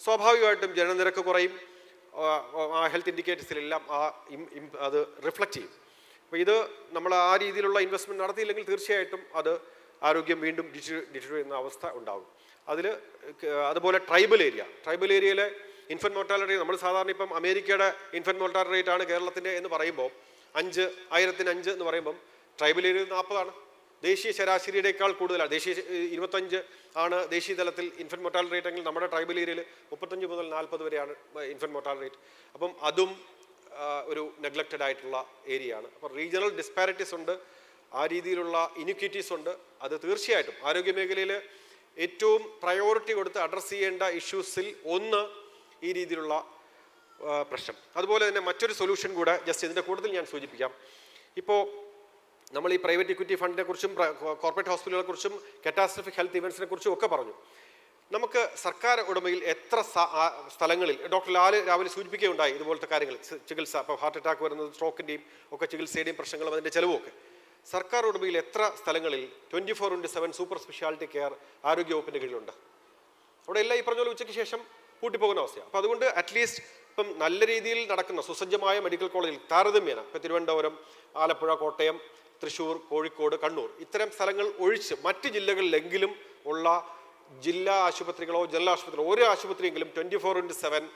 Speaker 1: സ്വാഭാവികമായിട്ടും ജനനിരക്ക് കുറയും. ആ ഹെൽത്ത് ഇൻഡിക്കേറ്റേഴ്സിലെല്ലാം അത് റിഫ്ലക്റ്റ് ചെയ്യും. അപ്പോൾ ഇത് നമ്മൾ ആ രീതിയിലുള്ള ഇൻവെസ്റ്റ്മെൻറ്റ് നടത്തിയില്ലെങ്കിൽ തീർച്ചയായിട്ടും അത് ആരോഗ്യം വീണ്ടും ഡിറ്റീരിയറേറ്റ് ചെയ്യുന്ന അവസ്ഥ ഉണ്ടാകും. അതുപോലെ ട്രൈബൽ ഏരിയയിലെ ഇൻഫൻറ്റ് മോർട്ടാലിറ്റി, നമ്മൾ സാധാരണ ഇപ്പം അമേരിക്കയുടെ ഇൻഫൻറ്റ് മോർട്ടാലിറ്റി റേറ്റ് ആണ് കേരളത്തിൻ്റെ എന്ന് പറയുമ്പോൾ 1000-ന് 5 എന്ന് പറയുമ്പം ട്രൈബൽ ഏരിയയിൽ 40 ദേശീയ ശരാശരിയുടേക്കാൾ കൂടുതലാണ്. 25 ആണ് ദേശീയ തലത്തിൽ ഇൻഫൻറ്റ് മോർട്ടാലിറ്റി റേറ്റ് എങ്കിൽ നമ്മുടെ ട്രൈബൽ ഏരിയയിൽ 35 മുതൽ 40 വരെയാണ് ഇൻഫൻറ്റ് മോർട്ടാലിറ്റി റേറ്റ്. അപ്പം അതും ഒരു നെഗ്ലക്റ്റഡ് ആയിട്ടുള്ള ഏരിയയാണ്. അപ്പോൾ റീജിയണൽ ഡിസ്പാരിറ്റീസ് ഉണ്ട്, ആ രീതിയിലുള്ള ഇനിക്വിറ്റീസ് ഉണ്ട്. അത് തീർച്ചയായിട്ടും ആരോഗ്യ മേഖലയിൽ ഏറ്റവും പ്രയോറിറ്റി കൊടുത്ത് അഡ്രസ്സ് ചെയ്യേണ്ട ഇഷ്യൂസിൽ ഒന്ന് ഈ രീതിയിലുള്ള പ്രശ്നം. അതുപോലെ തന്നെ മറ്റൊരു സൊല്യൂഷൻ കൂടെ ജസ്റ്റ് ഇതിൻ്റെ കൂടുതൽ ഞാൻ സൂചിപ്പിക്കാം. ഇപ്പോൾ നമ്മൾ ഈ പ്രൈവറ്റ് ഇക്വിറ്റി ഫണ്ടിനെ കുറിച്ചും കോർപ്പറേറ്റ് ഹോസ്പിറ്റലുകളെ കുറിച്ചും കാറ്റാസ്ട്രോഫിക് ഹെൽത്ത് ഇവൻസിനെ കുറിച്ചും ഒക്കെ പറഞ്ഞു. നമുക്ക് സർക്കാർ ഉടമയിൽ എത്ര സ്ഥലങ്ങളിൽ ഡോക്ടർ ലാൽ രാവിലെ സൂചിപ്പിക്കുകയുണ്ടായി ഇതുപോലത്തെ കാര്യങ്ങൾ, ചികിത്സ, ഇപ്പോൾ ഹാർട്ട് അറ്റാക്ക് വരുന്നത് സ്ട്രോക്കിൻ്റെയും ഒക്കെ ചികിത്സയുടെയും പ്രശ്നങ്ങളും അതിൻ്റെ ചിലവുമൊക്കെ. സർക്കാർ ഉടമയിൽ എത്ര സ്ഥലങ്ങളിൽ 24/7 സൂപ്പർ സ്പെഷ്യാലിറ്റി കെയർ ആരോഗ്യവകുപ്പിൻ്റെ കീഴിലുണ്ട്? അവിടെ എല്ലാം ഈ പറഞ്ഞ പോലെ ഉച്ചയ്ക്ക് ശേഷം പൂട്ടിപ്പോകുന്ന അവസ്ഥയാണ്. അപ്പോൾ അതുകൊണ്ട് അറ്റ്ലീസ്റ്റ് ഇപ്പം നല്ല രീതിയിൽ നടക്കുന്ന സുസജ്ജമായ മെഡിക്കൽ കോളേജിൽ താരതമ്യേന ഇപ്പോൾ തിരുവനന്തപുരം, ആലപ്പുഴ, കോട്ടയം, തൃശ്ശൂർ, കോഴിക്കോട്, കണ്ണൂർ ഇത്തരം സ്ഥലങ്ങൾ ഒഴിച്ച് മറ്റ് ജില്ലകളിലെങ്കിലും ഉള്ള ജില്ലാ ആശുപത്രികളോ ജനറൽ ആശുപത്രികളോ ഒരു ആശുപത്രിയെങ്കിലും 24/7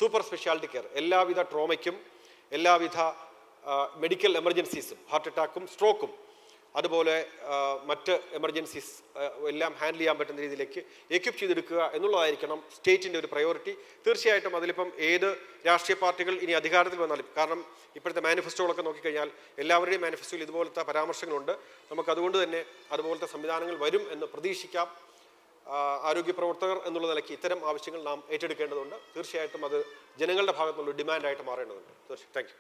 Speaker 1: സൂപ്പർ സ്പെഷ്യാലിറ്റി കെയർ, എല്ലാവിധ ട്രോമയ്ക്കും എല്ലാവിധ മെഡിക്കൽ എമർജൻസീസും, ഹാർട്ട് അറ്റാക്കും സ്ട്രോക്കും അതുപോലെ മറ്റ് എമർജൻസീസ് എല്ലാം ഹാൻഡിൽ ചെയ്യാൻ പറ്റുന്ന രീതിയിലേക്ക് എക്വിപ്പ് ചെയ്തെടുക്കുക എന്നുള്ളതായിരിക്കണം സ്റ്റേറ്റിൻ്റെ ഒരു പ്രയോറിറ്റി. തീർച്ചയായിട്ടും അതിലിപ്പം ഏത് രാഷ്ട്രീയ പാർട്ടികൾ ഇനി അധികാരത്തിൽ വന്നാലും, കാരണം ഇപ്പോഴത്തെ മാനിഫെസ്റ്റോകളൊക്കെ നോക്കിക്കഴിഞ്ഞാൽ എല്ലാവരുടെയും മാനിഫെസ്റ്റോയിൽ ഇതുപോലത്തെ പരാമർശങ്ങളുണ്ട്. നമുക്കതുകൊണ്ട് തന്നെ അതുപോലത്തെ സംവിധാനങ്ങൾ വരും എന്ന് പ്രതീക്ഷിക്കാം. ആരോഗ്യ പ്രവർത്തകർ എന്നുള്ള നിലയ്ക്ക് ഇത്തരം ആവശ്യങ്ങൾ നാം ഏറ്റെടുക്കേണ്ടതുണ്ട്. തീർച്ചയായിട്ടും അത് ജനങ്ങളുടെ ഭാഗത്തുനിന്നുള്ള ഡിമാൻഡായിട്ട് മാറേണ്ടതുണ്ട്. തീർച്ചയായും. Thank you.